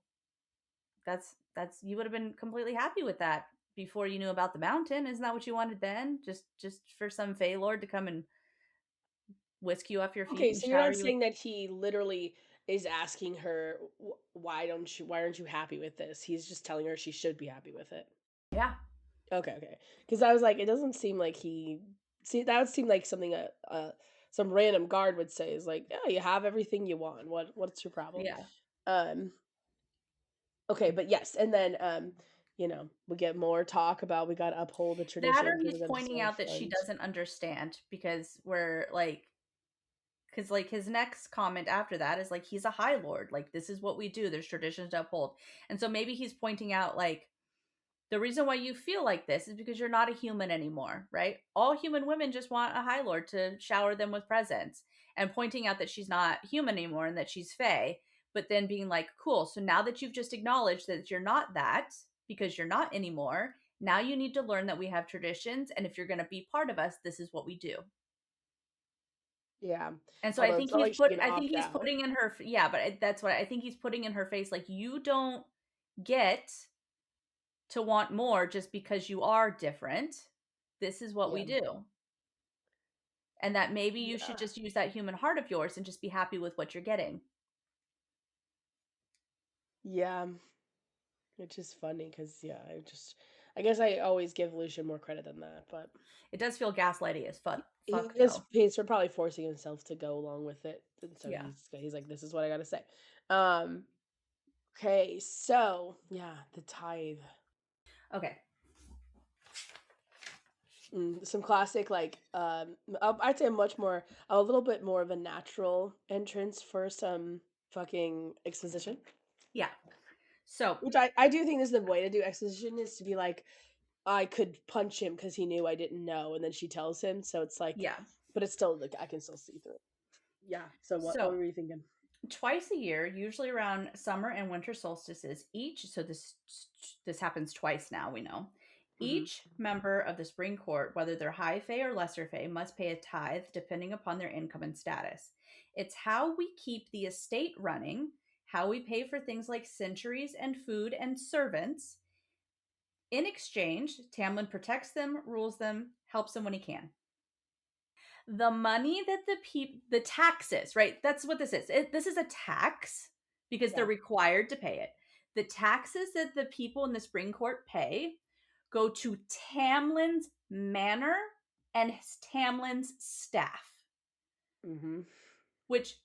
that's you would have been completely happy with that before you knew about the mountain. Isn't that what you wanted then? Just for some Fey Lord to come and whisk you off your feet Okay, and so you're shower not you with. saying that he literally is asking her, why aren't you happy with this?" He's just telling her she should be happy with it. Yeah. Okay, okay. Because I was like, it doesn't seem like he see, that would seem like something some random guard would say is like, "Yeah, you have everything you want. What's your problem?" Yeah. Um, okay, but yes, and then, we get more talk about we gotta uphold the That or tradition, he's people gotta pointing still out that she fund. doesn't understand because we're like because like his next comment after that is like he's a high lord, like this is what we do, there's traditions to uphold. And so maybe he's pointing out like the reason why you feel like this is because you're not a human anymore, right? All human women just want a high lord to shower them with presents, and pointing out that she's not human anymore and that she's fey, but then being like, cool, so now that you've just acknowledged that you're not that because you're not anymore, now you need to learn that we have traditions, and if you're going to be part of us, this is what we do. Yeah. And so Although it's not like she can I think opt he's out. putting in her yeah, but that's what I think he's putting in her face, like you don't get to want more just because you are different. This is what we Yeah. do. And that maybe you should Yeah. just use that human heart of yours and just be happy with what you're getting. Yeah. Which is funny because, yeah, I guess I always give Lucian more credit than that, but It does feel gaslighty as he fuck is though. he's probably forcing himself to go along with it, and so Yeah. he's like, "This is what I gotta say." Um, okay, so, yeah, the tithe. Okay. Some classic, like, I'd say a little bit more of a natural entrance for some fucking exposition, Yeah. So, which I do think is the way to do exposition is to be like, I could punch him because he knew I didn't know, and then she tells him, so it's like, yeah. but it's still like I can still see through it. Yeah. So what So, were you thinking? twice a year, usually around summer and winter solstices, each so this happens twice now, we know. Mhm. Each member of the spring court, whether they're high fae or lesser fae, must pay a tithe depending upon their income and status. It's how we keep the estate running, how we pay for things like centuries and food and servants. In exchange, Tamlin protects them, rules them, helps them when he can. The money that the taxes, right? That's what this is. This is a tax because they're Yeah. required to pay it. The taxes that the people in the spring court pay go to Tamlin's manor and Tamlin's staff, Mhm. which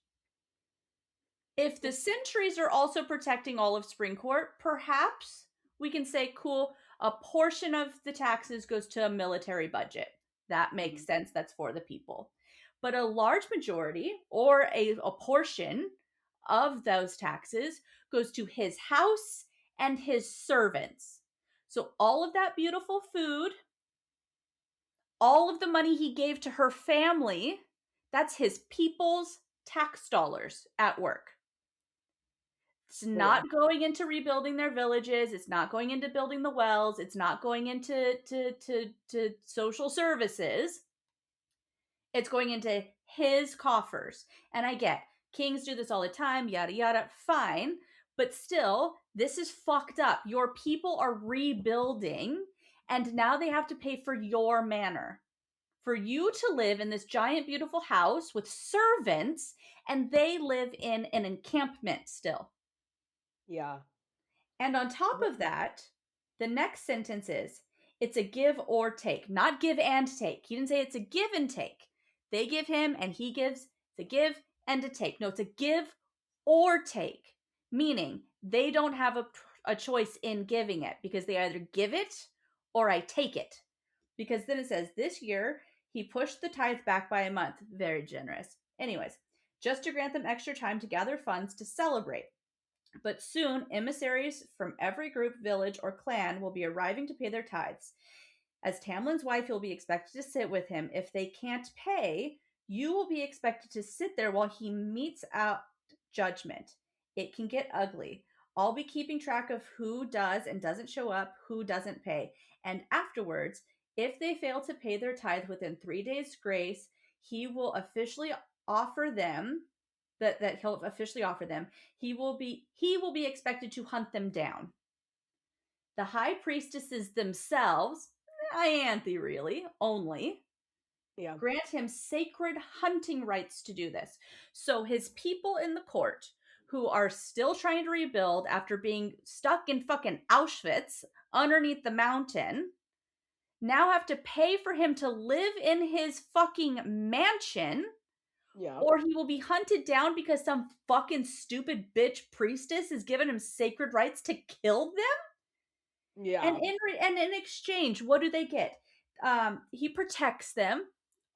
if the sentries are also protecting all of Springcourt, perhaps we can say, cool, a portion of the taxes goes to a military budget. That makes Mhm. sense. That's for the people. But a large majority or a portion of those taxes goes to his house and his servants. So all of that beautiful food, all of the money he gave to her family, that's his people's tax dollars at work. It's True. not going into rebuilding their villages. It's not going into building the wells. It's not going into to social services. It's going into his coffers. And I get kings do this all the time, yada yada, fine. But still, this is fucked up. Your people are rebuilding, and now they have to pay for your manor. For you to live in this giant, beautiful house with servants, and they live in an encampment still. Yeah. And on top of that, the next sentence is it's a give or take, not give and take. He didn't say it's a give and take. They give him and he gives. It's a give and a take. No, it's a give or take, meaning they don't have a choice in giving it because they either give it or I take it. Because then it says this year he pushed the tithe back by a month. Very generous. Anyways, just to grant them extra time to gather funds to celebrate. But soon, emissaries from every group, village, or clan will be arriving to pay their tithes. As Tamlin's wife, you'll be expected to sit with him. If they can't pay, you will be expected to sit there while he metes out judgment. It can get ugly. I'll be keeping track of who does and doesn't show up, who doesn't pay. And afterwards, if they fail to pay their tithe within 3 days' grace, he will officially offer them that he'll officially offer them. He will be expected to hunt them down. The high priestesses themselves, Ianthe really, only Yeah. grant him sacred hunting rights to do this. So his people in the court who are still trying to rebuild after being stuck in fucking Auschwitz underneath the mountain now have to pay for him to live in his fucking mansion, Yeah. or he will be hunted down because some fucking stupid bitch priestess has given him sacred rights to kill them. And Yeah. in exchange, what do they get? He protects them.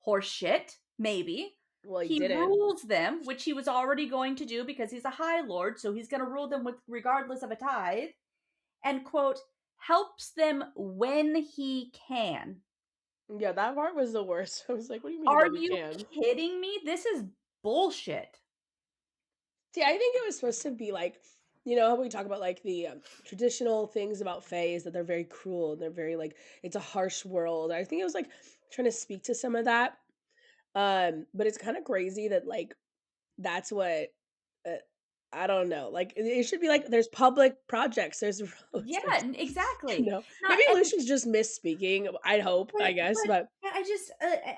Horseshit, maybe. Well, he He didn't. rules them, which he was already going to do because he's a high lord, so he's going to rule them with regardless of a tithe. And quote, helps them when he can. Yeah, that part was the worst. I was like, what do you mean Are when he you can? kidding me? This is bullshit. See, I think it was supposed to be like, how we talk about like the traditional things about Fae is that they're very cruel and they're very like it's a harsh world. I think it was like trying to speak to some of that. But it's kind of crazy that like that's what uh, I don't know. Like it should be like there's public projects, there's roads, Yeah, there's exactly. Not maybe and Lucian's just misspeaking. I'd hope, I guess, but but I just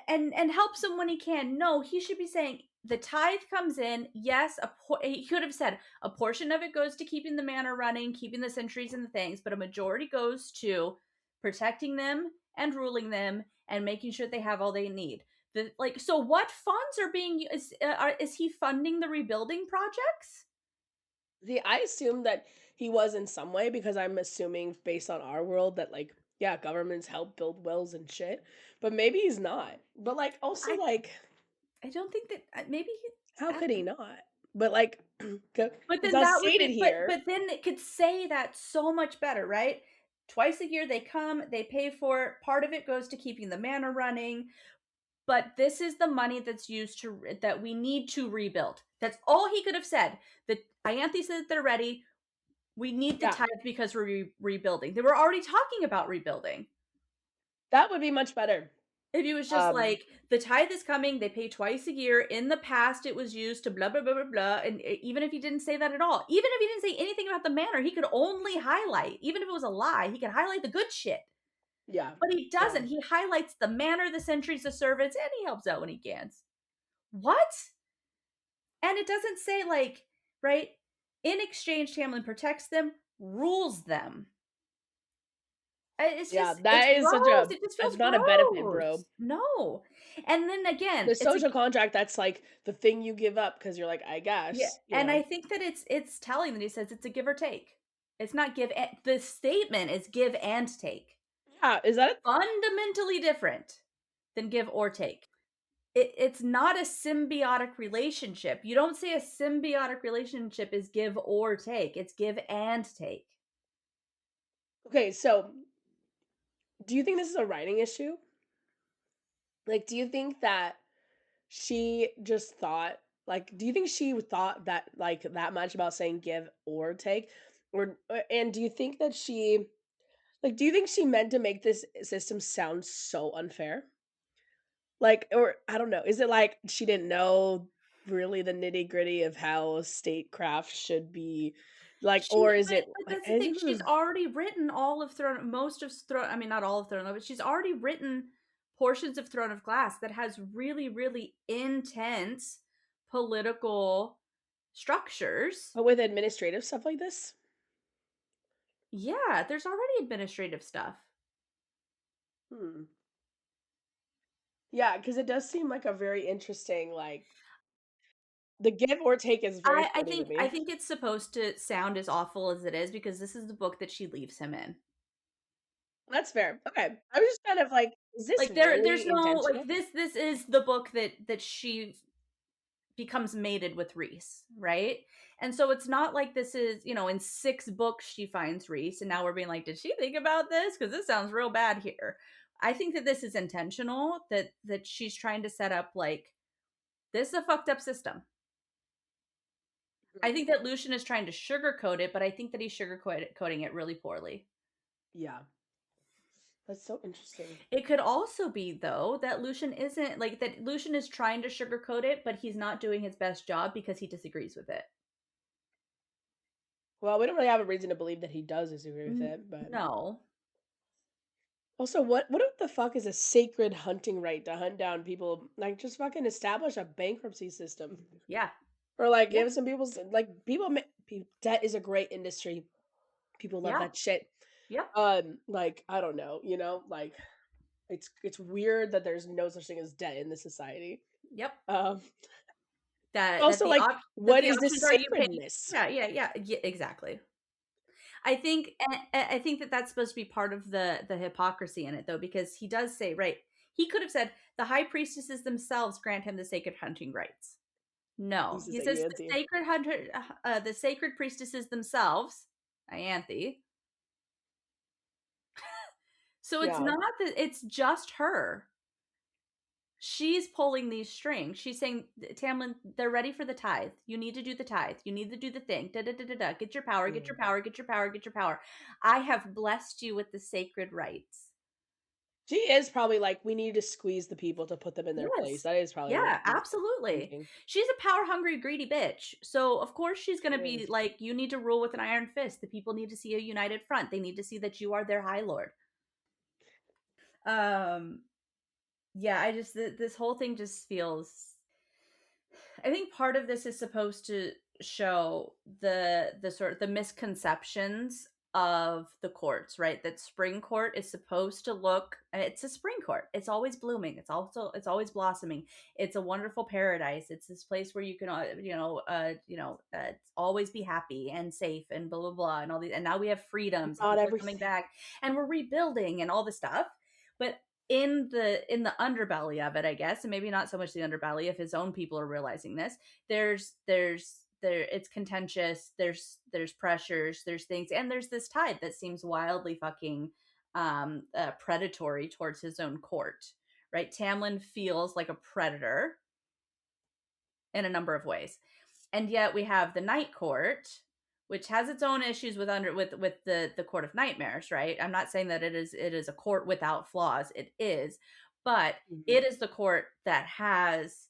and helps him when he can. No, he should be saying the tithe comes in. Yes, he could have said a portion of it goes to keeping the manor running, keeping the sentries and the things, but a majority goes to protecting them and ruling them and making sure they have all they need. So what funds are being is he funding the rebuilding projects? see, I assume that he was in some way because I'm assuming based on our world that like yeah, governments help build wells and shit. But maybe he's not. But like also I like I don't think that maybe how I could he not? But like But it's then not that would stated be here. but then it could say that so much better, right? Twice a year they come, they pay for it. Part of it goes to keeping the manor running, but this is the money that's used that we need to rebuild. That's all he could have said. The Ianthe said that they're ready. We need the Yeah. tithe because we're rebuilding. They were already talking about rebuilding. That would be much better. If he was just Um like, the tithe is coming, they pay twice a year. In the past, it was used to blah, blah, blah, blah, blah. And even if he didn't say that at all, even if he didn't say anything about the manor, he could only highlight, even if it was a lie, he could highlight the good shit. yeah. But he Yeah. doesn't. He highlights the manor, the sentries, the servants, and he helps out when he can. What? And it doesn't say, like, right? In exchange, Tamlin protects them, rules them. It's Yeah, just, it's that is such gross. a It just that's feels not a benefit, bro. gross. No. And then again, The it's a social contract, that's like the thing you give up because you're like, I yeah, guess, and I think that it's telling that he says it's a give or take. It's not the statement is give and take. Yeah, is that Fundamentally different than give or take. It's not a symbiotic relationship. You don't say a symbiotic relationship is give or take. It's give and take. okay, so do you think this is a writing issue? Like, do you think that she just thought like, do you think she thought that like that much about saying give or take? Or and do you think that do you think she meant to make this system sound so unfair? Like, or I don't know, is it like she didn't know really the nitty-gritty of how statecraft should be, like, or is it But like, that's the I thing, don't she's know. already written all of most of Throne, I mean, not all of Throne, but she's already written portions of Throne of Glass that has really, really intense political structures. But with administrative stuff like this? Yeah, there's already administrative stuff. Hmm. Yeah, because it does seem like a very interesting, like the give or take is very funny to I me. think it's supposed to sound as awful as it is because this is the book that she leaves him in. That's fair. Okay. I was just kind of like, is this Like there's really no intentional? like this is the book that she becomes mated with Reese, right? And so it's not like this is, in 6 books she finds Reese and now we're being like, did she think about this? Because this sounds real bad here. I think that this is intentional, that she's trying to set up like this is a fucked up system. I Mhm. think that Lucian is trying to sugarcoat it, but I think that he's sugarcoating it really poorly. Yeah. That's so interesting. It could also be though that Lucian isn't like that Lucian is trying to sugarcoat it, but he's not doing his best job because he disagrees with it. Well, we don't really have a reason to believe that he does disagree with it, but No. also, what the fuck is a sacred hunting right to hunt down people? Like, just fucking establish a bankruptcy system, Yeah. or like Yeah. give some people like people. That is a great industry. People love Yeah. that shit. Yep. Like I don't know, like it's weird that there's no such thing as debt in this society. Yep. Um, That also, like, that what the is this options are you pay. sacredness? Yeah, yeah, yeah, yeah, exactly. I think that that's supposed to be part of the hypocrisy in it though, because he does say, right, he could have said the high priestesses themselves grant him the sacred hunting rights. No, This is he a says the Ianthe. sacred hunter, the sacred priestesses themselves, Ianthe. So it's Yeah. not that it's just her. She's pulling these strings. She's saying, Tamlin, they're ready for the tithe. You need to do the tithe. You need to do the thing. Da da da da da. Get your power. Get your Mm. power. Get your power. Get your power. I have blessed you with the sacred rights. She is probably like, we need to squeeze the people to put them in their place. Yes. That is probably what Yeah, she's absolutely. thinking. She's a power hungry, greedy bitch. So of course she's She gonna be is. like, you need to rule with an iron fist. The people need to see a united front. They need to see that you are their high lord. Um, yeah, this whole thing just feels. I think part of this is supposed to show the sort of the misconceptions of the courts, right? That spring court is supposed to look, it's a spring court. It's always blooming. It's always blossoming. It's a wonderful paradise. It's this place where you can always be happy and safe and blah blah blah and all these, and now we have freedoms and Not people are coming everything. back and we're rebuilding and all this stuff. But in the underbelly of it, I guess, and maybe not so much the underbelly if his own people are realizing this, it's contentious, there's pressures, there's things, and there's this tide that seems wildly fucking predatory towards his own court, right? Tamlin feels like a predator in a number of ways, and yet we have the night court, which has its own issues with the court of nightmares, right? I'm not saying that it is a court without flaws. It is, but Mhm. it is the court that has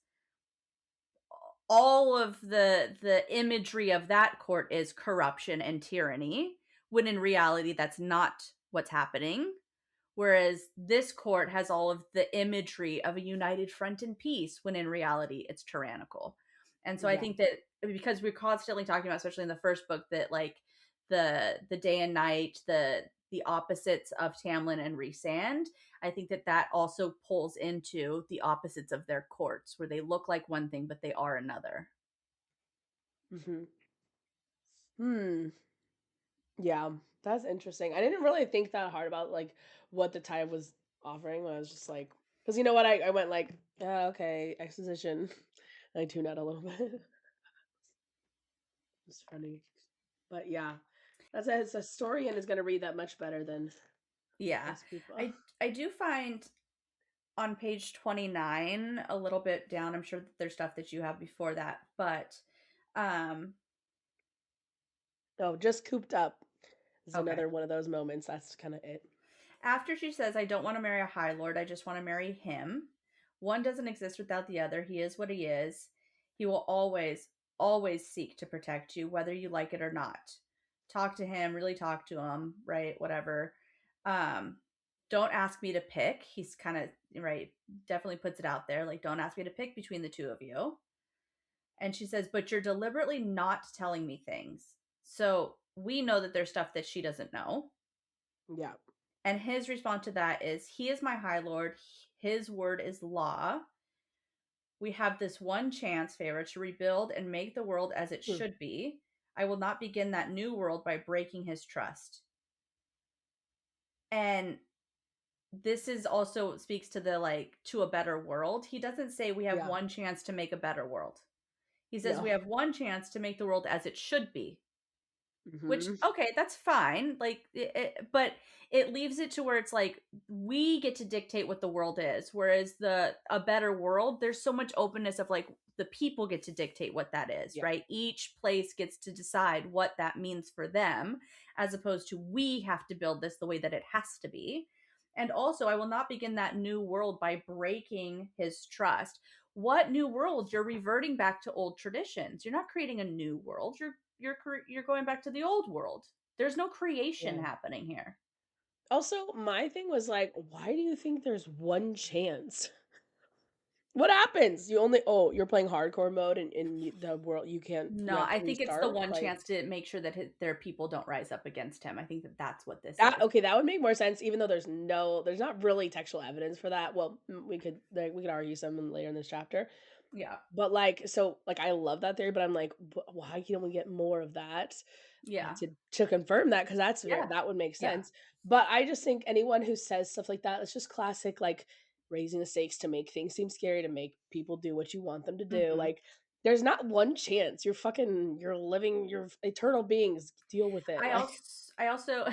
all of the imagery of that court is corruption and tyranny, when in reality that's not what's happening. Whereas this court has all of the imagery of a united front and peace, when in reality it's tyrannical. And so I Yeah. think that because we're constantly talking about, especially in the first book, that like the day and night, the opposites of Tamlin and Rhysand, I think that that also pulls into the opposites of their courts, where they look like one thing but they are another. Hmm. Hmm. Yeah, that's interesting. I didn't really think that hard about like what the tide was offering. I was just like, because you know what, I went like, okay, exposition. I tuned out a little bit. It's funny, but yeah, it's a story and is gonna read that much better than Yeah. most people. I do find on page 29, a little bit down, I'm sure that there's stuff that you have before that, but um No, just cooped up is okay. another one of those moments. That's kind of it. After she says, I don't want to marry a high lord, I just want to marry him. One doesn't exist without the other. He is what he is. He will always, always seek to protect you, whether you like it or not. Talk to him, really talk to him, right? Whatever. Um, don't ask me to pick. He's kind of, right, definitely puts it out there. Like, don't ask me to pick between the two of you. And she says, but you're deliberately not telling me things. So we know that there's stuff that she doesn't know. Yeah. And his response to that is, he is my high lord. His word is law. We have this one chance, Feyre, to rebuild and make the world as it Hmm. should be. I will not begin that new world by breaking his trust. And this is also speaks to the like to a better world. He doesn't say we have Yeah. one chance to make a better world. He says No. we have one chance to make the world as it should be. Which, Hmm. okay, that's fine. Like, but it leaves it to where it's like we get to dictate what the world is, whereas the a better world, there's so much openness of like the people get to dictate what that is, Yeah. right? Each place gets to decide what that means for them, as opposed to we have to build this the way that it has to be. And also, I will not begin that new world by breaking his trust. What new world? You're reverting back to old traditions. You're not creating a new world. You're going back to the old world. There's no creation Yeah. happening here. Also, my thing was like, why do you think there's one chance? What happens? You only you're playing hardcore mode in the world you No, have I to think it's the restart? one Like chance to make sure that their people don't rise up against him. I think that that's what this that is. okay, that would make more sense even though there's not really textual evidence for that. Well, we could argue some later in this chapter. Yeah. But, like so, like, I love that theory, but I'm like, "But why can't we get more of that?" Yeah. To confirm that, because Yeah. that would make Yeah. sense. But I just think anyone who says stuff like that, it's just classic, like, raising the stakes to make things seem scary, to make people do what you want them to do, Mhm. like, there's not one chance. You're eternal beings, deal with it, like I also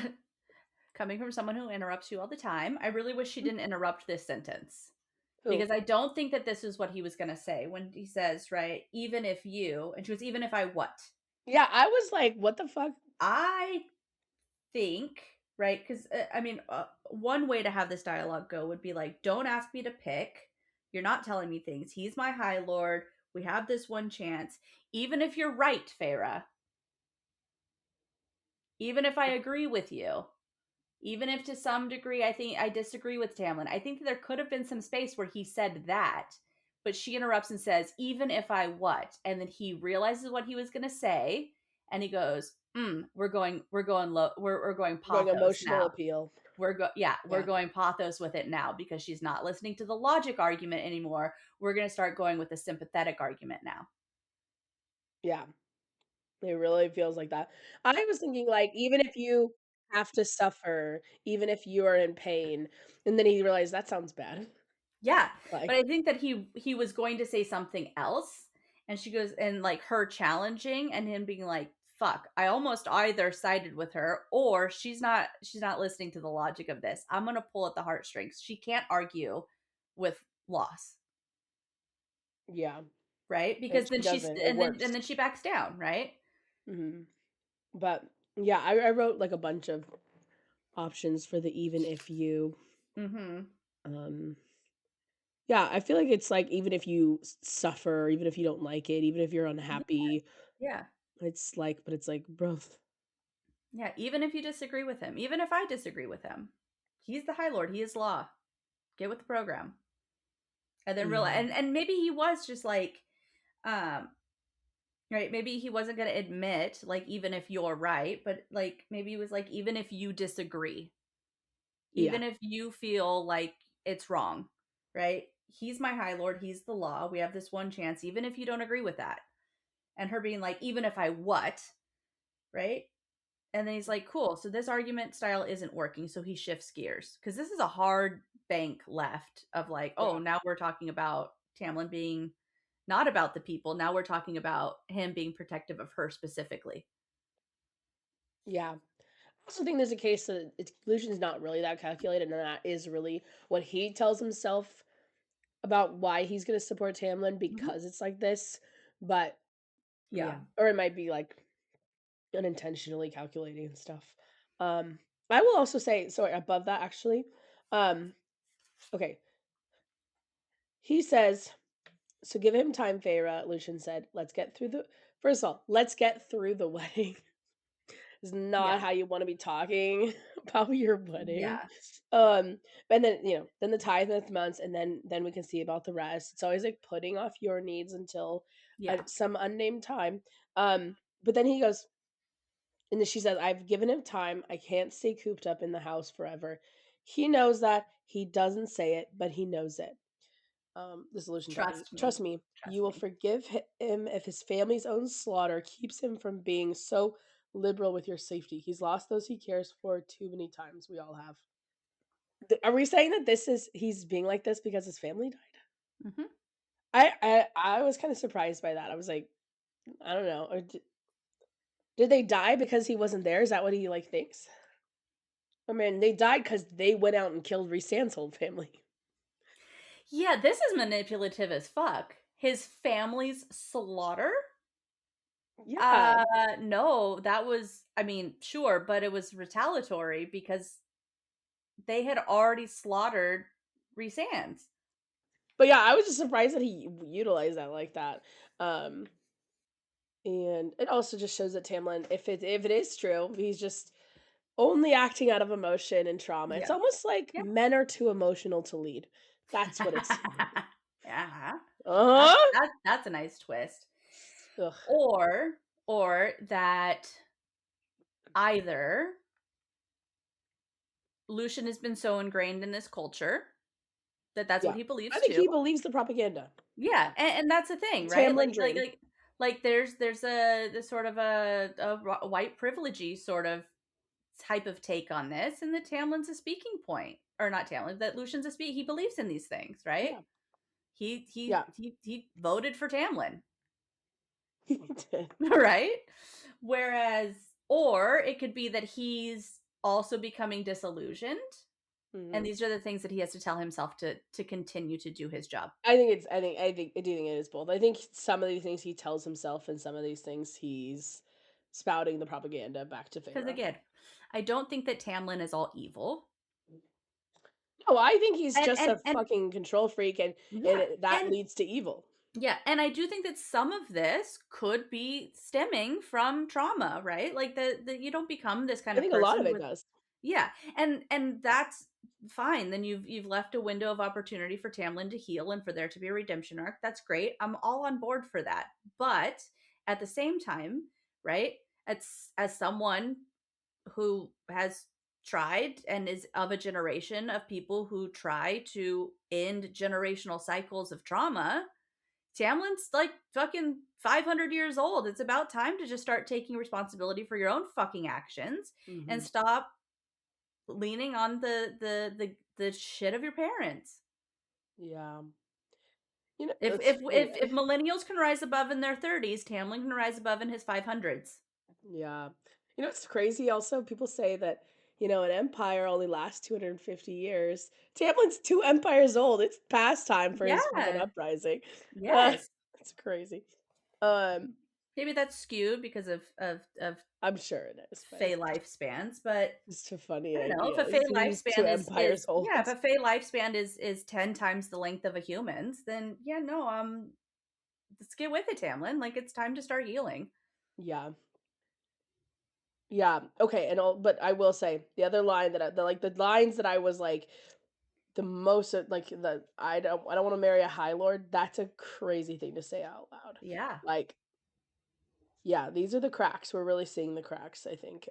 coming from someone who interrupts you all the time, I really wish she didn't interrupt this sentence. Who? Because I don't think that this is what he was going to say when he says, right, even if you, and she goes, even if I what? Yeah, I was like, "What the fuck?" I think, right? Because I mean, one way to have this dialogue go would be like, don't ask me to pick. You're not telling me things. He's my high lord. We have this one chance. Even if you're right, Feyre, even if I agree with you, even if to some degree I think I disagree with Tamlin, I think that there could have been some space where he said that, but she interrupts and says, even if I what? And then he realizes what he was going to say, and he goes, we're going Going pathos emotional now. appeal. We're Yeah. going pathos with it now because she's not listening to the logic argument anymore. We're going to start going with the sympathetic argument now. Yeah. It really feels like that. I was thinking, like, even if you have to suffer, even if you are in pain, and then he realized that sounds bad. Yeah, but Like, I think that he was going to say something else, and she goes and like her challenging and him being like, "Fuck, I almost either sided with her or she's not listening to the logic of this. I'm gonna pull at the heartstrings. She can't argue with loss, yeah, right? and Because she doesn't. It works. and then she backs down, right? Mhm. But yeah, I wrote like a bunch of options for the even if you. Mm-hmm. Um, yeah, I feel like it's like even if you suffer, even if you don't like it, even if you're unhappy, Yeah, it's like, but it's like, bro, yeah. Even if you disagree with him, even if I disagree with him, he's the High Lord. He is law. Get with the program. And then realize, yeah, and maybe he was just like, um, right, maybe he wasn't going to admit, like, even if you're right, but like, maybe he was like, even if you disagree, yeah, even if you feel like it's wrong, right? He's my high lord. He's the law. We have this one chance, even if you don't agree with that. And her being like, even if I what, right? And then he's like, cool. So this argument style isn't working. So he shifts gears because this is a hard bank left of like, oh, yeah, now we're talking about Tamlin being not about the people. Now we're talking about him being protective of her specifically. yeah. I also think there's a case that Lucian's not really that calculated, and that is really what he tells himself about why he's going to support Tamlin Mhm. because it's like this. But Yeah. yeah, or it might be like unintentionally calculating and stuff. Um, I will also say, sorry, above that actually. Um, okay, He says, "So give him time, Feyre," Lucian said. "Let's get through the First of all, let's get through the wedding." Is not Yeah. how you wanna be talking about your wedding. Yeah. Um, and then, then the tithe and the months, and then we can see about the rest. It's always, like, putting off your needs until, Yeah. some unnamed time. But then he goes and then she says, "I've given him time. I can't stay cooped up in the house forever." He knows that. He doesn't say it, but he knows it. The solution talking. Trust me. "Trust me, you Trust will me. forgive him if his family's own slaughter keeps him from being so liberal with your safety. He's lost those he cares for too many times. We all have." Are we saying that this is he's being like this because his family died? Mhm. I was kind of surprised by that. I was like, I don't know. Or did they die because he wasn't there? Is that what he like thinks? I mean, they died because they went out and killed Rhysand's whole family. Yeah, this is manipulative as fuck. His family's slaughter? Yeah, No, that was I mean, sure, but it was retaliatory because they had already slaughtered Rhysand. but yeah, I was just surprised that he utilized that like that. Um, and it also just shows that Tamlin, if it is true, he's just only acting out of emotion and trauma. It's Yeah. almost like Yeah. men are too emotional to lead. That's what it's seeming like. Yeah. That's Uh-huh. that's a nice twist. Ugh. Or that either Lucian has been so ingrained in this culture that that's what Yeah. he I believes think too. he believes the propaganda. Yeah, and that's the thing, right? Tamlin dream. Like there's a this sort of a white privilegey sort of type of take on this, and that Tamlin's a speaking point, or not Tamlin, that Lucian's a speak. He believes in these things, right? Yeah. Yeah. He voted for Tamlin, He did. right? Whereas, or it could be that he's also becoming disillusioned, and Mhm. these are the things that he has to tell himself to continue to do his job. I do think it is both. I think some of these things he tells himself and some of these things he's spouting the propaganda back to Because Feyre. again, I don't think that Tamlin is all evil, No, I think he's just a and fucking control freak and yeah, that and leads to evil. yeah, and I do think that some of this could be stemming from trauma, right? Like the you don't become this kind I of think a lot of person it with does. yeah, and that's fine. Then you've left a window of opportunity for Tamlin to heal and for there to be a redemption arc. That's great. I'm all on board for that. But at the same time, right? As someone who has tried and is of a generation of people who try to end generational cycles of trauma, Tamlin's like fucking 500 years old. It's about time to just start taking responsibility for your own fucking actions and Mhm. stop leaning on the shit of your parents. Yeah. You know, If it's if funny. if if millennials can rise above in their 30s, Tamlin can rise above in his 500s. Yeah. You know, it's crazy also, people say that, an empire only lasts 250 years. Tamlin's 2 empires old. It's past time for his fucking Yeah. uprising. Uh, Yes. it's crazy. Um, Maybe that's skewed because of I'm sure it is, but Fey lifespans, but it's just a funny I don't know, if a idea. Fey He's 2 lifespan empires is yeah, if old. a Fey lifespan is 10 times the length of a human's, then yeah, no, let's get with it, Tamlin. Like it's time to start healing. Yeah. Yeah. Okay, and all but I will say, the other line that the lines that I was like, the most, like, the I don't wanna marry a High Lord, that's a crazy thing to say out loud. Yeah. Like, yeah, these are the cracks. We're really seeing the cracks, I think.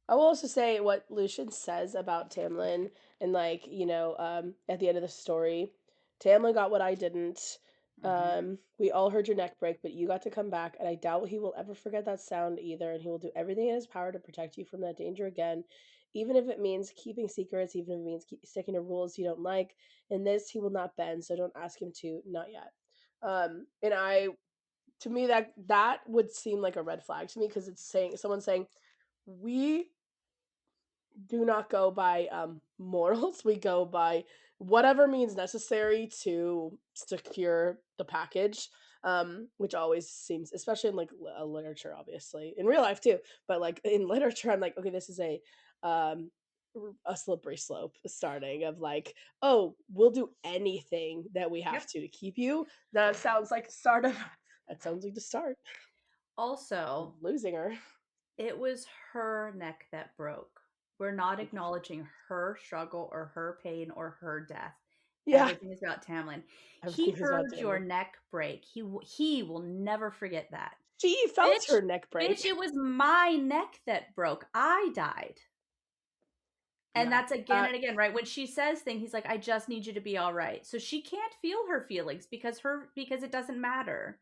I will also say what Lucian says about Tamlin and like, at the end of the story, Tamlin got what I didn't. Mhm. We all heard your neck break, but you got to come back, and I doubt he will ever forget that sound either, and he will do everything in his power to protect you from that danger again, even if it means keeping secrets, even if it means sticking to rules you don't like. In this, he will not bend, so don't ask him to, not yet. And to me, that would seem like a red flag to me because it's saying someone saying we do not go by morals. We go by whatever means necessary to secure the package, which always seems, especially in like literature, obviously in real life too, but like in literature I'm like, okay, this is a um a slippery slope starting of like, oh, we'll do anything that we have Yep. to keep you. That sounds like the start of that sounds like the start of Also, losing her. it was her neck that broke. We're not acknowledging her struggle or her pain or her death. Yeah, Everything is about Tamlin. He everything is about heard your Tamlin. neck break. He will never forget that. She felt Bitch, her neck bitch, break. it was my neck that broke. I died. And Yeah, that's again uh, and again, right? When she says things, he's like, I just need you to be all right. So she can't feel her feelings because it doesn't matter.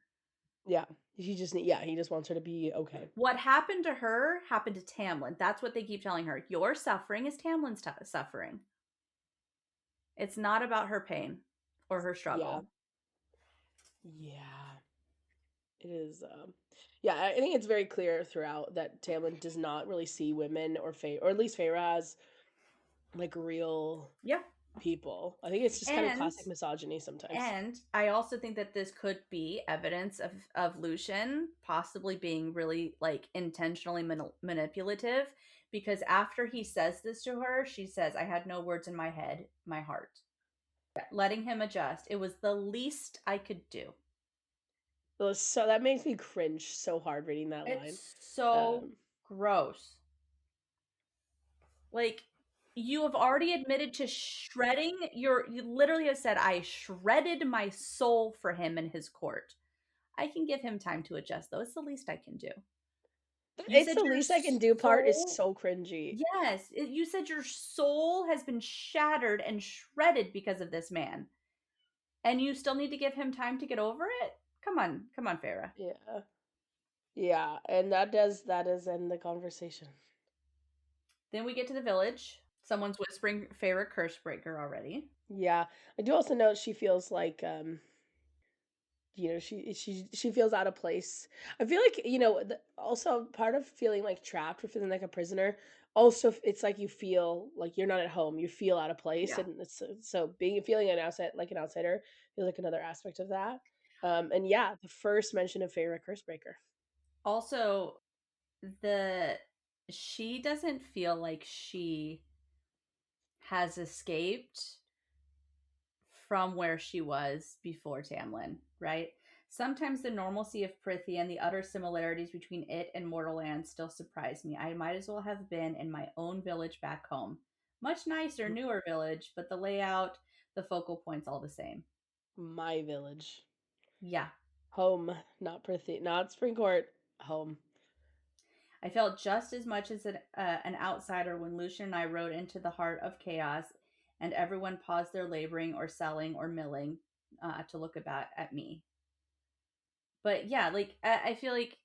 yeah. He just wants her to be okay. What happened to her happened to Tamlin. That's what they keep telling her. Your suffering is Tamlin's suffering. It's not about her pain or her Yeah, struggle. yeah. It is. Yeah, I think it's very clear throughout that Tamlin does not really see women or at least Feyre as like real Yeah. people. I think it's just kind of And classic misogyny sometimes. and I also think that this could be evidence of Lucian possibly being really like intentionally manipulative because after he says this to her, she says, I had no words in my head, my heart. Letting him adjust. It was the least I could do. So that makes me cringe so hard reading that line. It's so Um, gross. Like, you have already admitted to shredding you literally have said, I shredded my soul for him in his court. I can give him time to adjust, though. It's the least I can do. You it's said the your least I can do part is soul, so cringy. yes, you said your soul has been shattered and shredded because of this man, and you still need to give him time to get over it? Come on, Farah. Yeah. Yeah, and that does end the conversation. Then we get to the village. Someone's whispering Farah Cursebreaker already. Yeah. I do also know she feels like she feels out of place. I feel like also part of feeling like trapped or feeling like a prisoner. Also, it's like you feel like you're not at home. You feel out of place, Yeah. and so being feeling an outsider feels like another aspect of that. And yeah, the first mention of Feyre Cursebreaker. Also, the she doesn't feel like she has escaped from where she was before Tamlin, right? Sometimes the normalcy of Prithia and the utter similarities between it and Mortal Land still surprise me. I might as well have been in my own village back home. Much nicer, newer village, but the layout, the focal points all the same. My village, Yeah. home, not Prithia, not Springcourt, home. I felt just as much as an outsider when Lucian and I rode into the heart of chaos and everyone paused their laboring or selling or milling to look about at me. But yeah, like I feel like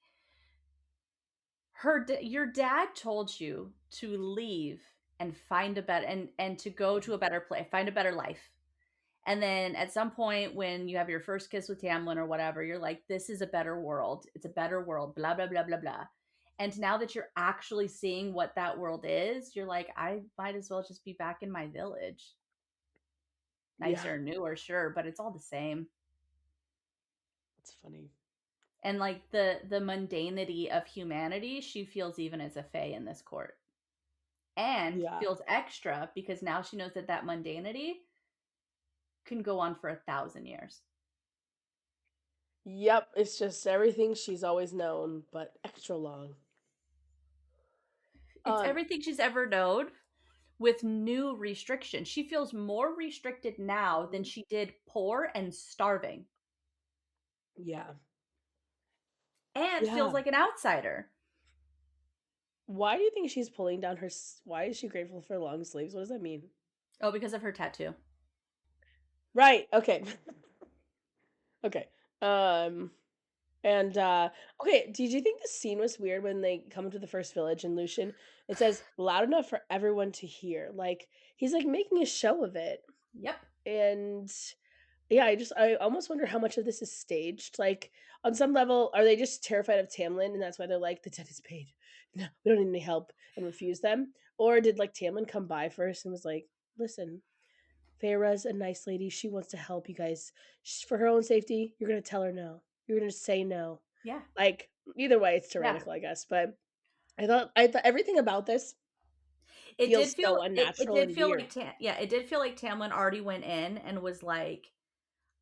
your dad told you to leave and find a better and to go to a better place, find a better life. And then at some point when you have your first kiss with Tamlin or whatever, you're like, this is a better world. It's a better world, blah, blah, blah, blah, blah. And now that you're actually seeing what that world is, you're like, I might as well just be back in my village. Yeah, Nicer, newer, sure, but it's all the same. it's funny. And like the mundanity of humanity, she feels even as a fae in this court. And Yeah. feels extra because now she knows that that mundanity can go on for 1,000 years. Yep, it's just everything she's always known, but extra long. It's Um, everything she's ever known with new restrictions. She feels more restricted now than she did poor and starving, yeah. and feels Yeah. like an outsider. Why do you think she's pulling down why is she grateful for long sleeves? What does that mean? Oh, because of her tattoo. Right. Okay. Okay. Um and okay, did you think the scene was weird when they come to the first village in Lucian? It says loud enough for everyone to hear. Like he's like making a show of it. Yep. And yeah, I almost wonder how much of this is staged. Like on some level, are they just terrified of Tamlin and that's why they're like the debt is paid. No, we don't need any help and refuse them? Or did like Tamlin come by first and was like, listen, Feyre's a nice lady. She wants to help you guys. For her own safety, you're gonna tell her no. You're gonna say no. Yeah. Like either way, it's Yeah. tyrannical, I guess. But I thought everything about this. It feels did so feel it unnatural did and feel like weird. yeah, it did feel like Tamlin already went in and was like,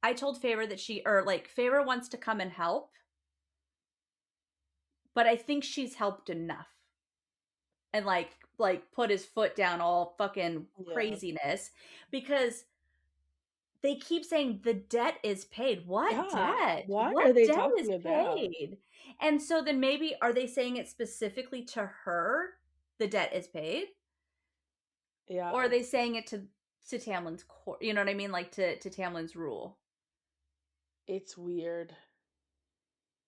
I told Feyre that Feyre wants to come and help, but I think she's helped enough. And like put his foot down all fucking Yeah. craziness because they keep saying the debt is paid. What Yeah. debt? What What are they debt is talking about? paid? And so then maybe are they saying it specifically to her? The debt is paid, or are Yeah. they saying it to Tamlin's court? You know what I mean? Like to Tamlin's rule. It's weird.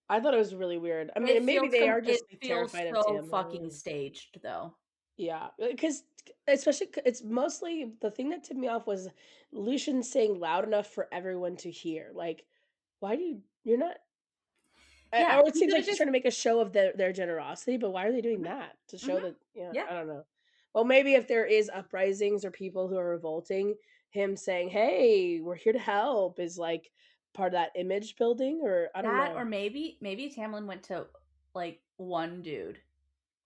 I thought it was really weird. I mean, maybe they are It just like feels terrified of so fucking Tamlin. staged though. Yeah, because especially it's mostly the thing that tipped me off was Lucian saying loud enough for everyone to hear. Like, why do you're not? Yeah, Or it he seems could like have he's just trying to make a show of their generosity, but why are they doing mhm, that to show mhm, that? Yeah, yeah. I don't know. Well, maybe if there is uprisings or people who are revolting, him saying, "Hey, we're here to help," is like part of that image building, or I don't That know. or maybe Tamlin went to like one dude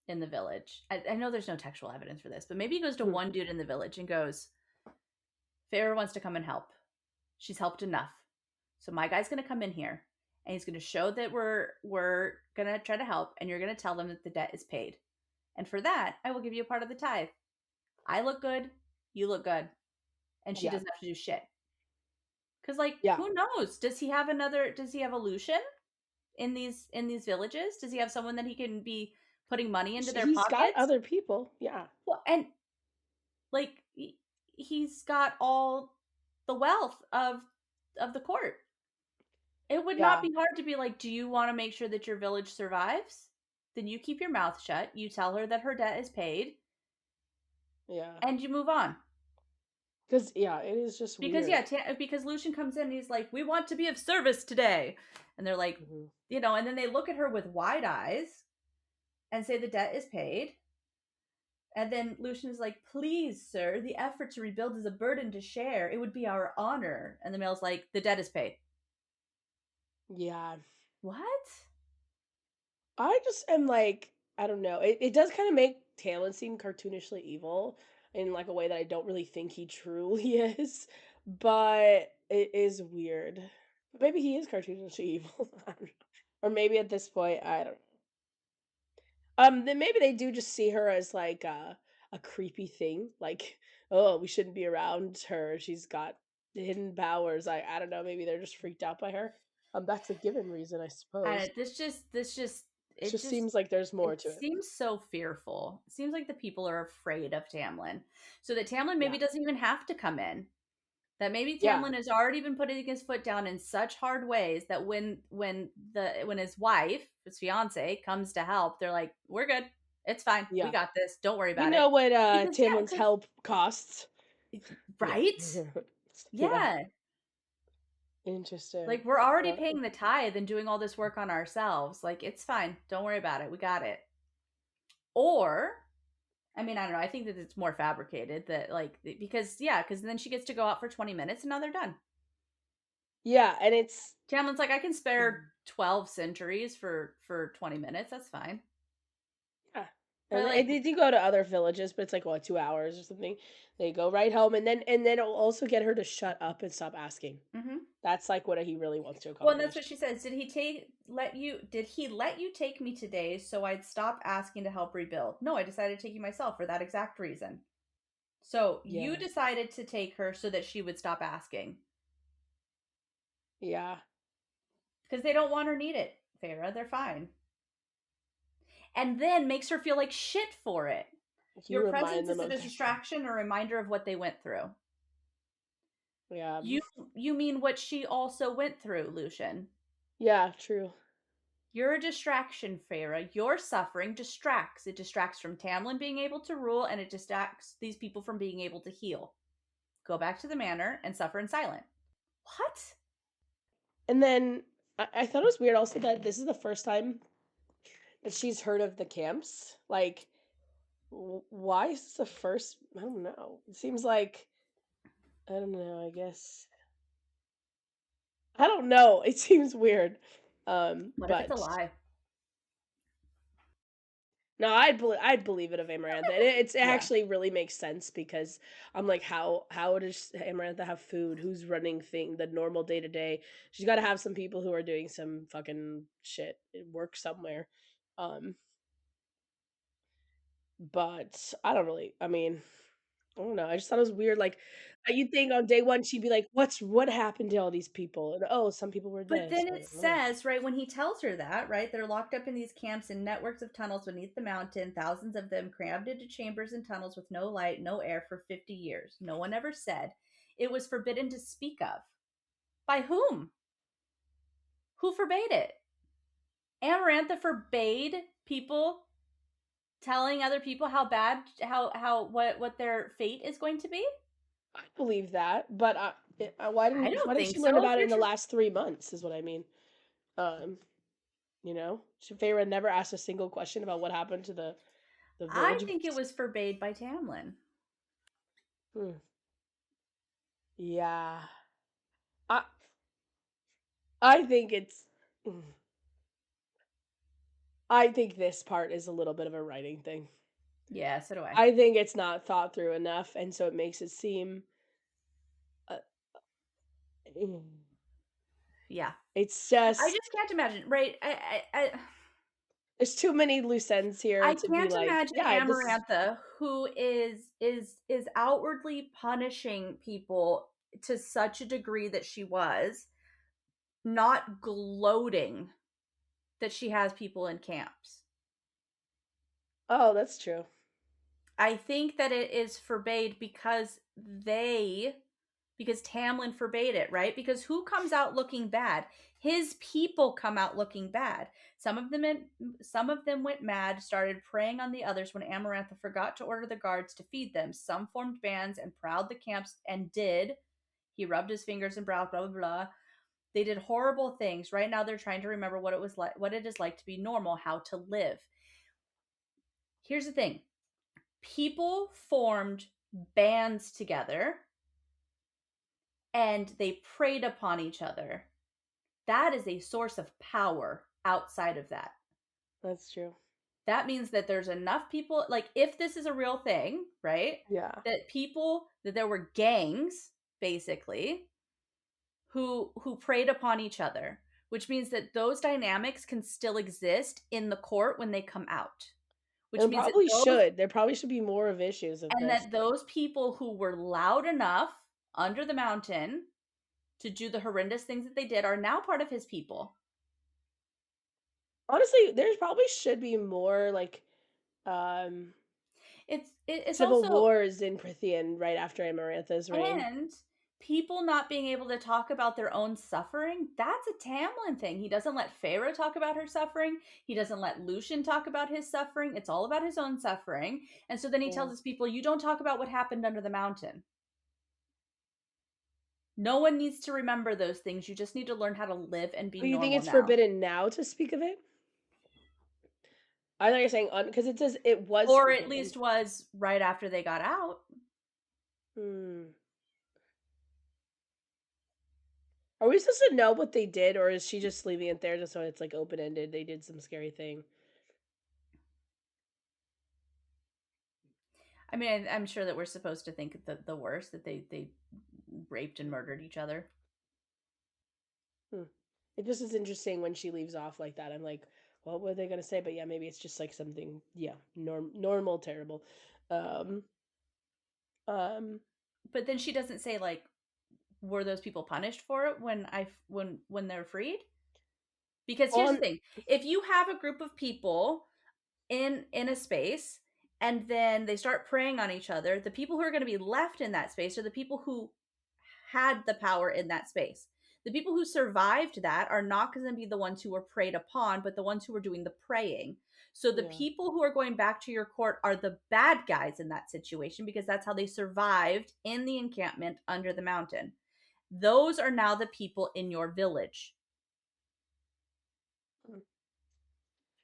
in the village. I know there's no textual evidence for this, but maybe he goes to Hmm. one dude in the village and goes, Feyre wants to come and help. She's helped enough. So my guy's gonna come in here and he's gonna show that we're gonna try to help, and you're gonna tell them that the debt is paid. And for that, I will give you a part of the tithe. I look good, you look good, and she Yeah, doesn't have to do shit. Cause like, yeah. who knows? Does he have a Lucian in these villages? Does he have someone that he can be putting money into their He's got pockets? other people. Yeah, Well, and like he's got all the wealth of the court. It would not yeah, be hard to be like, "Do you wanna make sure that your village survives? Then you keep your mouth shut, you tell her that her debt is paid, yeah. and you move on." Because yeah, it is just Because, weird. because Lucian comes in and he's like, "We want to be of service today." And they're like, Mhm. and then they look at her with wide eyes and say the debt is paid. And then Lucian is like, "Please, sir, the effort to rebuild is a burden to share. It would be our honor." And the male's like, "The debt is paid." Yeah. What? I just am like, I don't know. It does kind of make Talon seem cartoonishly evil in like a way that I don't really think he truly is, but it is weird. Maybe he is cartoonishly evil. I don't know. Or maybe at this point, I don't know. Then maybe they do just see her as like a creepy thing. Like, oh, we shouldn't be around her. She's got hidden powers. I don't know. Maybe they're just freaked out by her. That's a given reason, I suppose. And this just It it just just seems like there's more it to it. seems so fearful. It seems like the people are afraid of Tamlin. So that Tamlin Yeah. maybe doesn't even have to come in. That maybe Yeah. Tamlin has already been putting his foot down in such hard ways that when his wife, his fiance, comes to help, they're like, "We're good. It's fine. We Yeah. got this. Don't worry We about it." know what Because Tamlin's help costs. Yeah. right? Yeah. Yeah. Interesting. Like we're already Uh, paying the tithe and doing all this work on ourselves. Like it's fine. Don't worry about it. We got it. Or I mean, I don't know. I think that it's more fabricated that because then she gets to go out for 20 minutes and now they're done. yeah, and it's Tamlin's like, I can spare 12 centuries for 20 minutes. That's fine. yeah. But And like, they do go to other villages, but it's like what 2 hours or something. They go right home, and then it'll also get her to shut up and stop asking. mhm. That's like what he really wants to Well, and that's accomplish. what she says. Did he let you take me today so I'd stop asking to help rebuild? No, I decided to take you myself for that exact reason. So you Yeah, decided to take her so that she would stop asking yeah. because they don't want or need it, Feyre. They're fine. And then makes her feel like shit for it. You Your remind presence them is a of that. distraction, a reminder of what they went through. Yeah, You you mean what she also went through, Lucian. yeah. True. You're a distraction, Feyre. Your suffering distracts. It distracts from Tamlin being able to rule, and it distracts these people from being able to heal. Go back to the manor and suffer in silence. What? And then I thought it was weird also that this is the first time that she's heard of the camps. Like, why is this the first? I don't know. It seems like I don't know. I guess I don't know. It seems weird. What if it's a But lie? No, I'd believe it of Amarantha. It Yeah. actually really makes sense because I'm like, how does Amarantha have food? Who's running the normal day to day? She's got to have some people who are doing some fucking shit work somewhere. Um, but I don't really. I mean, I don't know. I just thought it was weird. Like, you'd think on day one she'd be like, what happened to all these people? And oh, some people were But this. then it Oh. says, right, when he tells her that, right, they're locked up in these camps in networks of tunnels beneath the mountain, thousands of them crammed into chambers and tunnels with no light, no air for 50 years. No one ever said it was forbidden to speak of. By whom? Who forbade it? Amarantha forbade people telling other people how bad, what their fate is going to be? I believe that, but I why don't didn't think she learn so. If about it you're in the last 3 months? Is what I mean. Um, Feyre never asked a single question about what happened to the I village. think it was forbade by Tamlin. Hmm. Yeah, I I think it's. mm, I think this part is a little bit of a writing thing. Yeah, so do I. I think it's not thought through enough, and so it makes it seem. Uh, mm, Yeah. it's I just just can't imagine, right? there's too many loose ends here I to be can't like, imagine yeah, this is. Amarantha, who is outwardly punishing people to such a degree that she was, not gloating that she has people in camps. Oh, that's true. I think that it is forbade because Tamlin forbade it, right? Because who comes out looking bad? His people come out looking bad. Some of them went mad, started preying on the others when Amarantha forgot to order the guards to feed them. Some formed bands and prowled the camps and did. He rubbed his fingers and brow, blah blah blah. They did horrible things. Right now they're trying to remember what it is like to be normal, how to live. Here's the thing. People formed bands together and they preyed upon each other. That is a source of power outside of that. That's true. That means that there's enough people, like if this is a real thing, right? Yeah. That there were gangs, basically, who preyed upon each other, which means that those dynamics can still exist in the court when they come out. Which And means that probably those should. There probably should be more of issues of and this. that those people who were loud enough under the mountain to do the horrendous things that they did are now part of his people. Honestly, there's probably should be more like um It's civil also wars in Prithian right after Amarantha's reign. and people not being able to talk about their own suffering, that's a Tamlin thing. He doesn't let Feyre talk about her suffering. He doesn't let Lucien talk about his suffering. It's all about his own suffering. And so then he Yeah. tells his people, you don't talk about what happened under the mountain. No one needs to remember those things. You just need to learn how to live and be But you think normal it's now. forbidden now to speak of it? I thought you're saying because it says it was Or at forbidden. least was right after they got out. Hmm. Are we supposed to know what they did, or is she just leaving it there just so it's like open ended? They did some scary thing. I mean, I'm sure that we're supposed to think the worst, that they raped and murdered each other. Hmm. It just is interesting when she leaves off like that. I'm like, what were they gonna say? But yeah, maybe it's just like something, yeah, normal, terrible. Um, um, But then she doesn't say like, were those people punished for it when they're freed? Because here's the on thing: if you have a group of people in a space and then they start preying on each other, the people who are going to be left in that space are the people who had the power in that space. The people who survived that are not going to be the ones who were preyed upon, but the ones who were doing the preying. So the yeah. people who are going back to your court are the bad guys in that situation because that's how they survived in the encampment under the mountain. Those are now the people in your village. Hmm.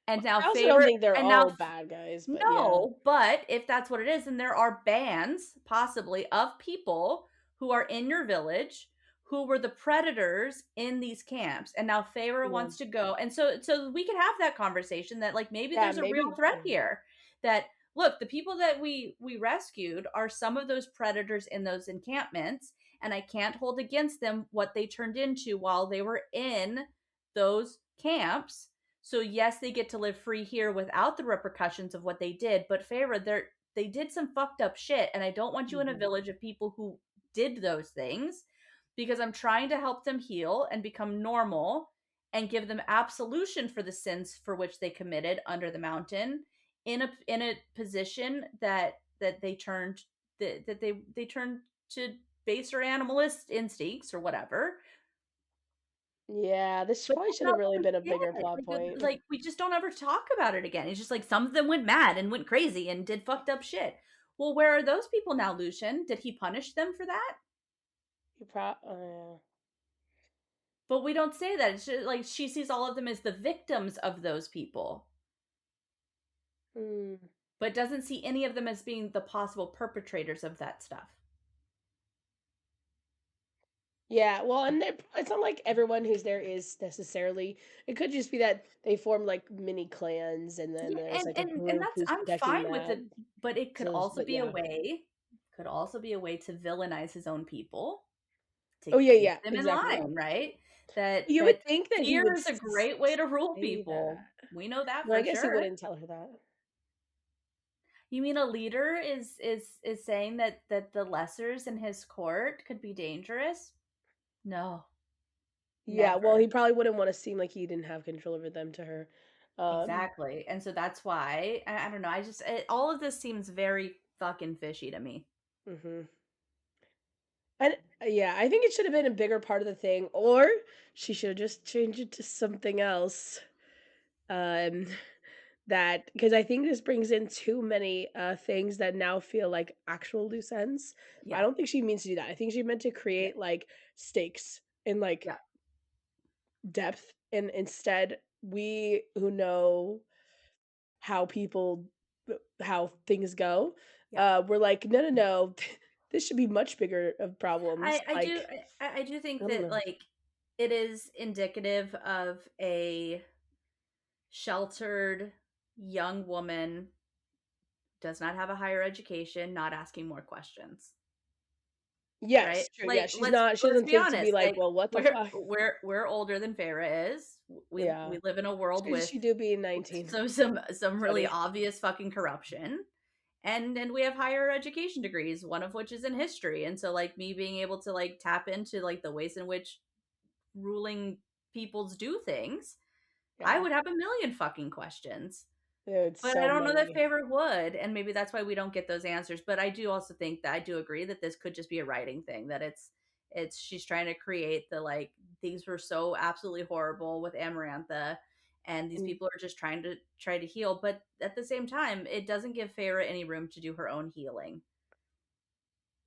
And now I also don't favorite think they're and now all bad guys, but yeah. no, but if that's what it is, then there are bands possibly of people who are in your village who were the predators in these camps. And now Feyre Yeah. wants to go. And so we can have that conversation that like maybe Yeah, there's a real maybe. threat here, that look, the people that we rescued are some of those predators in those encampments, and I can't hold against them what they turned into while they were in those camps. So yes, they get to live free here without the repercussions of what they did, but Feyre, they did some fucked up shit, and I don't want you in a Mhm. village of people who did those things, because I'm trying to help them heal and become normal and give them absolution for the sins for which they committed under the mountain, in a position that they turned, that they turned to baser animalist instincts or whatever. Yeah, this But probably that's should not have what really we been a bigger get. plot point. Like we just don't ever talk about it again. It's just like some of them went mad and went crazy and did fucked up shit. Well, where are those people now, Lucian? Did he punish them for that? Oh, But we don't say that. It's just like she sees all of them as the victims of those people, yeah. Mm. but doesn't see any of them as being the possible perpetrators of that stuff. Yeah, well, and it's not like everyone who's there is necessarily. It could just be that they form like mini clans, and then Yeah, there's like a and group that's, who's I'm protecting fine with that. it, but it could So, also but be a yeah. way, could also be a way to villainize his own people, to Oh yeah, keep yeah, them in exactly. line, right? That You would that think that he fear would is a great way to rule say people. that. We know that No, I for guess he sure. wouldn't tell her that. You mean a leader is saying that the lessers in his court could be dangerous? No, Yeah, well, never. he probably wouldn't want to seem like he didn't have control over them to her. Um, Exactly. And so that's why I don't know. All of this seems very fucking fishy to me. mhm. And yeah, I think it should have been a bigger part of the thing, or she should have just changed it to something else. Um, that because I think this brings in too many things that now feel like actual loose ends. I Yeah. don't think she means to do that. I think she meant to Yeah. create like stakes and like Yeah. depth, and instead we who know how people how things go, Yeah. we're like, no, no, no, this should be much bigger of problems. I do Like, I do I think don't that know. like it is indicative of a sheltered young woman, does not have a higher education, not asking more questions. Right? Yes, true. Yeah, Like she's not. She let's doesn't be think to be honest. like, Like well, what the fuck? we're older than Feyre is. Yeah, We live in a world with she do be 19, some really 20. obvious fucking corruption. And we have higher education degrees, one of which is in history. And so like me being able to like tap into like the ways in which ruling peoples do things, I Yeah, would have a million fucking questions. dude, But I so don't know that many. Favor would, and maybe that's why we don't get those answers. But I do also think that I do agree that this could just be a writing thing. That it's she's trying to create the like, these were so absolutely horrible with Amarantha, and these Mm, people are just try to heal. But at the same time, it doesn't give Feyre any room to do her own healing.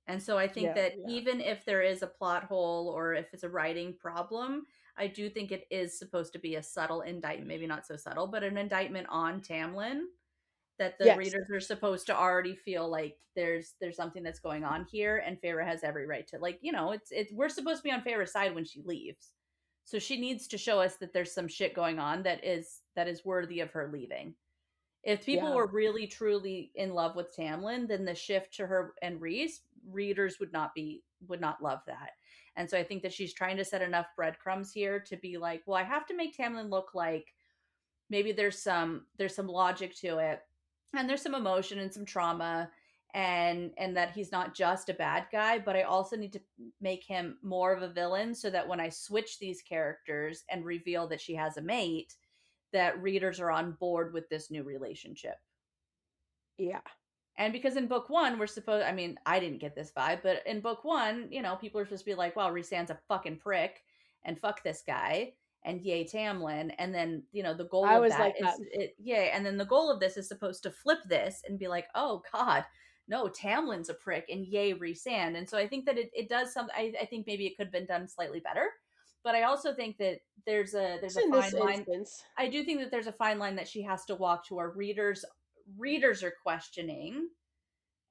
And so I think yeah, that yeah, even if there is a plot hole or if it's a writing problem, I do think it is supposed to be a subtle indictment, maybe not so subtle, but an indictment on Tamlin, that the yes, readers are supposed to already feel like there's something that's going on here, and Feyre has every right to, like, it's we're supposed to be on Feyre's side when she leaves. So she needs to show us that there's some shit going on that is worthy of her leaving. If people yeah, were really truly in love with Tamlin, then the shift to her and Reese, readers would not love that. And so I think that she's trying to set enough breadcrumbs here to be like, well, I have to make Tamlin look like maybe there's some logic to it, and there's some emotion and some trauma, and that he's not just a bad guy, but I also need to make him more of a villain, so that when I switch these characters and reveal that she has a mate, that readers are on board with this new relationship. yeah, And because in book one, we're supposed, I mean, I didn't get this vibe, but in book one, people are supposed to be like, wow, Rhysand's a fucking prick and fuck this guy and yay Tamlin. And then, the goal I of was that like that. is it, yay. And then the goal of this is supposed to flip this and be like, oh God, no, Tamlin's a prick and yay Rhysand. And so I think that it does something, I think maybe it could have been done slightly better. But I also think that there's a In this fine line. instance, I do think that there's a fine line that she has to walk to our readers are questioning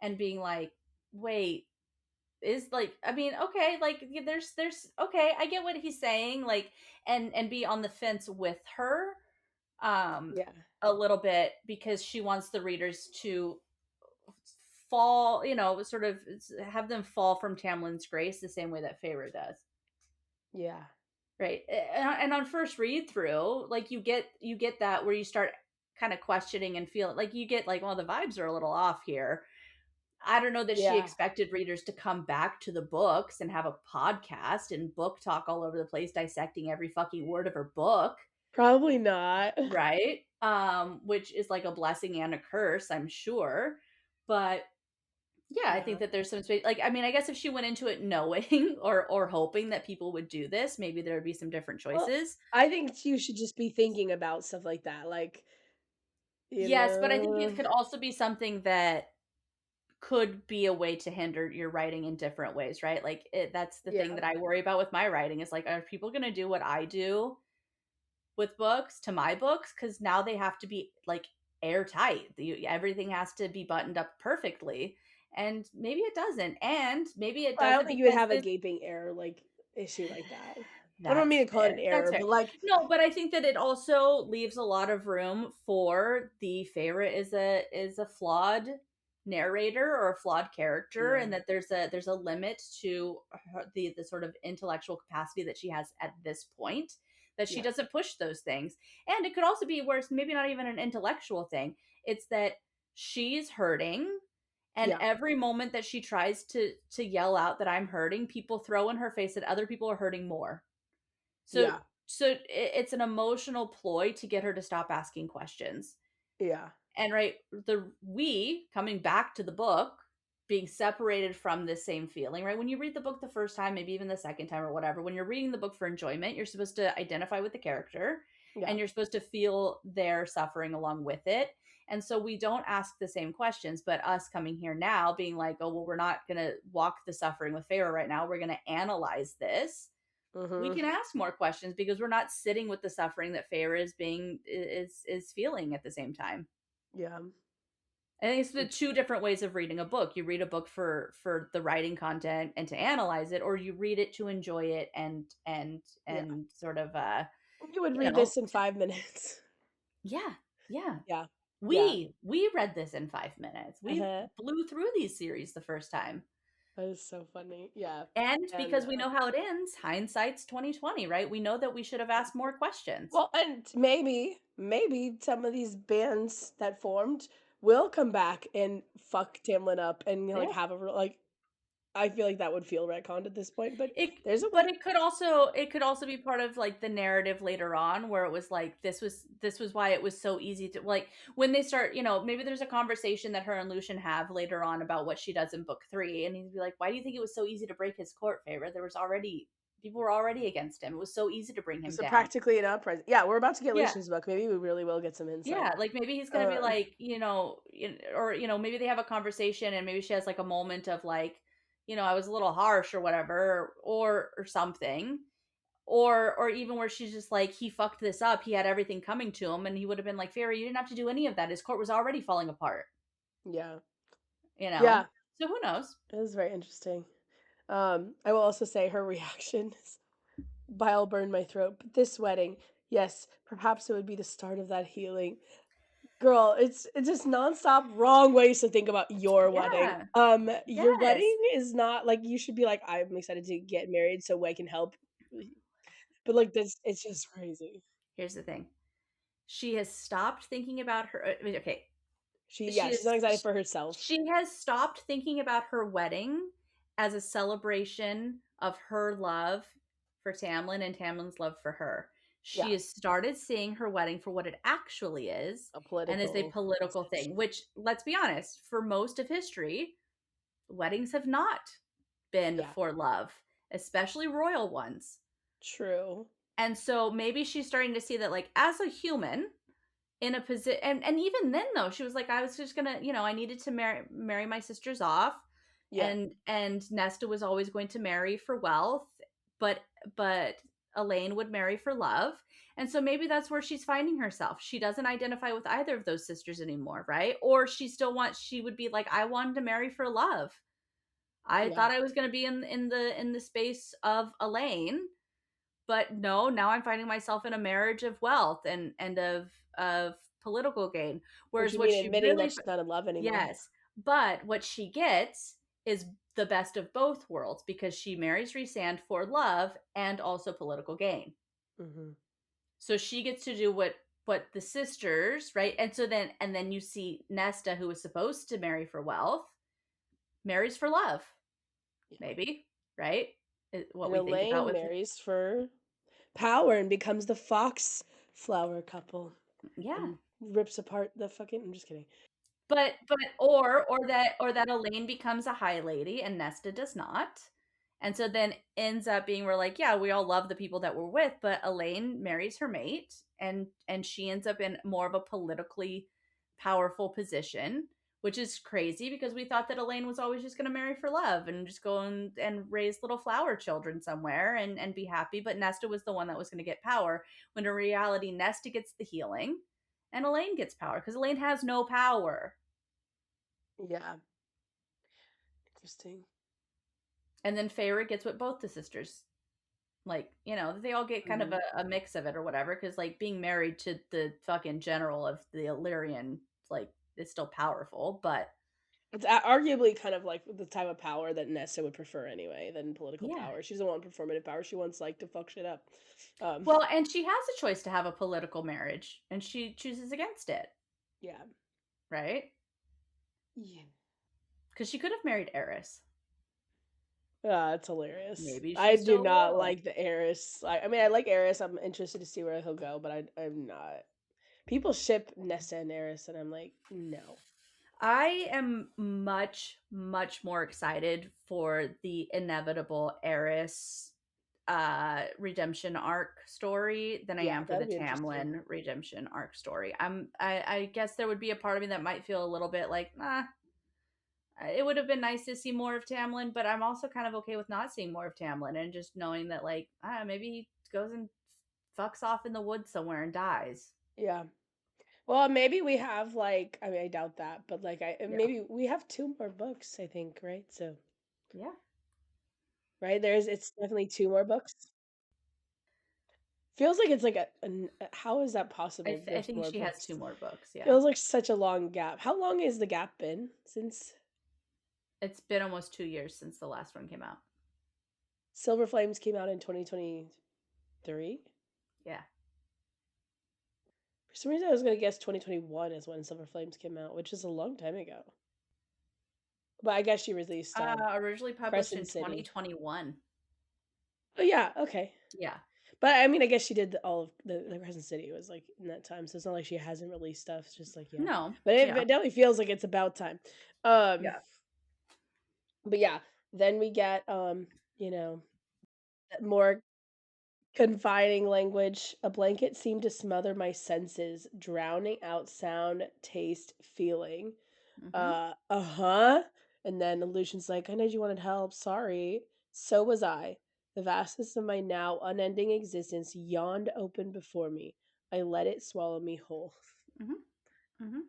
and being like, wait, is like, I mean, okay, like there's okay, I get what he's saying, like, and be on the fence with her um Yeah. a little bit because she wants the readers to fall, sort of have them fall from Tamlin's grace the same way that Feyre does. Yeah. Right. And on first read through, like you get that where you start kind of questioning and feeling like you get like, well, the vibes are a little off here. I don't know that she Yeah. expected readers to come back to the books and have a podcast and book talk all over the place dissecting every fucking word of her book, Probably not. right? Which is like a blessing and a curse, I'm sure. But yeah, I think Yeah. that there's some space. Like, I mean, I guess if she went into it knowing or hoping that people would do this, maybe there would be some different Well, choices. I think you should just be thinking about stuff like that, like, you Yes, but I think know? it could also be something that could be a way to hinder your writing in different ways, right? Like that's the thing Yeah. that I worry about with my writing is like, are people going to do what I do with books to my books? Because now they have to be like airtight. Everything has to be buttoned up perfectly, and maybe it doesn't, and maybe it I don't doesn't think you would because have a this gaping error, like, issue like that. I don't That's mean to call it fair, an that's error, fair. but, like, No, but I think that it also leaves a lot of room for the favorite is a flawed narrator or a flawed character, yeah. and that there's a limit to the sort of intellectual capacity that she has at this point, that she Yeah. doesn't push those things. And it could also be where it's maybe not even an intellectual thing. It's that she's hurting, and Yeah. every moment that she tries to yell out that I'm hurting, people throw in her face that other people are hurting more. So Yeah. it's an emotional ploy to get her to stop asking questions. Yeah. And right, the we coming back to the book, being separated from this same feeling, right? When you read the book the first time, maybe even the second time or whatever, when you're reading the book for enjoyment, you're supposed to identify with the character Yeah. and you're supposed to feel their suffering along with it. And so we don't ask the same questions, but us coming here now being like, oh, well, we're not going to walk the suffering with Feyre right now. We're going to analyze this. We Mhm. can ask more questions because we're not sitting with the suffering that Feyre is feeling at the same time. Yeah. I think it's the It's two different ways of reading a book. You read a book for the writing content and to analyze it, or you read it to enjoy it yeah. and sort of You would you read know this in 5 minutes. yeah, yeah. Yeah. Yeah. We read this in 5 minutes. We Uh-huh. blew through these series the first time. That is so funny. Yeah. And And, because we know how it ends, hindsight's 2020, right? We know that we should have yeah. asked more questions. Well, and maybe some of these bands that formed will come back and fuck Tamlin up and, like, Yeah. have a real like, I feel like that would feel retconned at this point, but It there's a but way. it could also be part of like the narrative later on where it was like this was why it was so easy to like when they start, maybe there's a conversation that her and Lucian have later on about what she does in book 3 and he'd be like, "Why do you think it was so easy to break his court favor? There was already people were already against him. It was so easy to bring him So down." practically an uprising. Yeah, we're about to get Yeah. Lucian's book. Maybe we really will get some insight. Yeah, like maybe he's gonna be Um, like, or maybe they have a conversation and maybe she has like a moment of like, I was a little harsh or whatever, or something, or even where she's just like, he fucked this up. He had everything coming to him, and he would have been like, Fairy, you didn't have to do any of that. His court was already falling apart. yeah. You know. Yeah, So who knows? it is very interesting. I will also say her reaction is bile burned my throat, but this wedding, yes, perhaps it would be the start of that healing. Girl, it's just nonstop wrong ways to think about your wedding. Yeah. Your Yes. wedding is not like you should be like, I'm excited to get married so I can help. But like this, it's just crazy. Here's the thing. She has stopped thinking about her. Okay, Yeah, she's not excited for herself. she has stopped thinking about her wedding as a celebration of her love for Tamlin and Tamlin's love for her. She Yeah, has started seeing her wedding for what it actually is a and as a political political message. thing, which, let's be honest, for most of history, weddings have not been Yeah, for love, especially royal ones. true. And so maybe she's starting to see that, like, as a human, in a position, and even then though she was like, I was just gonna, I needed to marry my sisters off, Yeah, and Nesta was always going to marry for wealth, but Elaine would marry for love. And so maybe that's where she's finding herself. She doesn't identify with either of those sisters anymore, right? Or she would be like, I wanted to marry for love. I Yeah. thought I was going to be in the space of Elaine, but no, now I'm finding myself in a marriage of wealth and of political gain. Which Whereas would what mean she admitting really that she's not in love anymore. yes, but what she gets is the best of both worlds because she marries Rhysand for love and also political gain. Hmm. So she gets to do what the sisters, right? And then you see Nesta, who was supposed to marry for wealth, marries for love, Yeah. maybe, right? What And we think about Elaine with marries for power and becomes the fox flower couple yeah. and rips apart the fucking. I'm just kidding. But or that Elaine becomes a high lady and Nesta does not. And so then ends up being we're like, yeah, we all love the people that we're with, but Elaine marries her mate and she ends up in more of a politically powerful position, which is crazy because we thought that Elaine was always just going to marry for love and just go and raise little flower children somewhere and be happy. But Nesta was the one that was going to get power when in reality, Nesta gets the healing and Elaine gets power because Elaine has no power. Yeah. Interesting. And then Feyre gets what both the sisters like, they all get kind of Hmm. a mix of it or whatever. Because like being married to the fucking general of the Illyrian, like, is still powerful. But It's arguably kind of like the type of power that Nesta would prefer anyway than political yeah. power. She doesn't want performative power. She wants like to fuck shit up. Um, Well, and she has a choice to have a political marriage, and she chooses against it, yeah. right? Yeah. Because she could have married Eris. It's hilarious. Maybe I she's do still not loyal. like the heiress. I mean, I like Eris. I'm interested to see where he'll go, but I'm not. People ship Nessa and Eris, and I'm like, no. I am much, much more excited for the inevitable Eris redemption arc story than I Yeah, am for the that'd be interesting. Tamlin redemption arc story. I guess there would be a part of me that might feel a little bit like, it would have been nice to see more of Tamlin, but I'm also kind of okay with not seeing more of Tamlin and just knowing that like, maybe he goes and fucks off in the woods somewhere and dies. Yeah. Well, maybe we have like. I mean, I doubt that, but like, I Yeah. maybe we have two more books. I think, right? So, Yeah. right it's definitely two more books. Feels like it's like how is that I, possible? th- I There's think more she has books. two more books. Yeah. Feels like such a long gap. How long has the gap been since It's been almost 2 years since the last one came out. Silver Flames came out in 2023? Yeah. For some reason, I was gonna guess 2021 is when Silver Flames came out, which is a long time ago. But I guess she released Originally published in Crescent City. 2021. Oh yeah, okay. Yeah. But I mean, I guess she did all of the Crescent City was like in that time, so it's not like she hasn't released stuff. It's just like yeah, No. but it Yeah. definitely feels like it's about time. Um, Yeah. but yeah, then we get you know, more confining language. A blanket seemed to smother my senses, drowning out sound, taste, feeling. Mm-hmm. Uh-huh. And then Lucian's like, I know you wanted help. Sorry. So was I. The vastness of my now unending existence yawned open before me. I let it swallow me whole. Mm-hmm. Mm-hmm.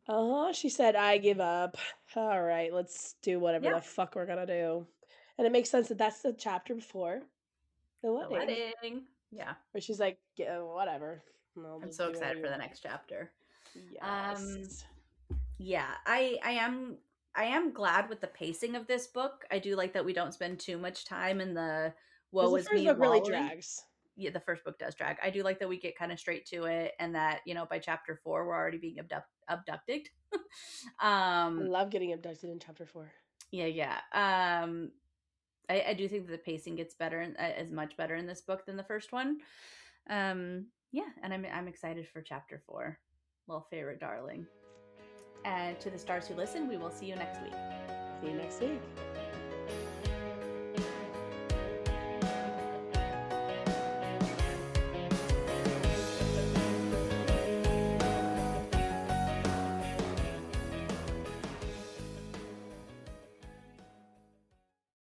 Uh-huh. She said, I give up. All right, let's do whatever Yeah. the fuck we're gonna do. And it makes sense that that's the chapter before the The wedding. wedding. Yeah. Where she's like, yeah, whatever. I'll I'm just so do whatever excited you for the want. next chapter. Yes. Um, yeah, I am glad with the pacing of this book. I do like that we don't spend too much time in the Because woe the is first me book really wallowing. drags. Yeah, the first book does drag. I do like that we get kind of straight to it and that, by chapter 4 we're already being abducted. I um love getting abducted in chapter 4. yeah, yeah. I do think that the pacing gets better and is much better in this book than the first one. Yeah, and I'm excited for chapter 4. Little favorite darling. And to the stars who listen, we will see you next week. See you next week.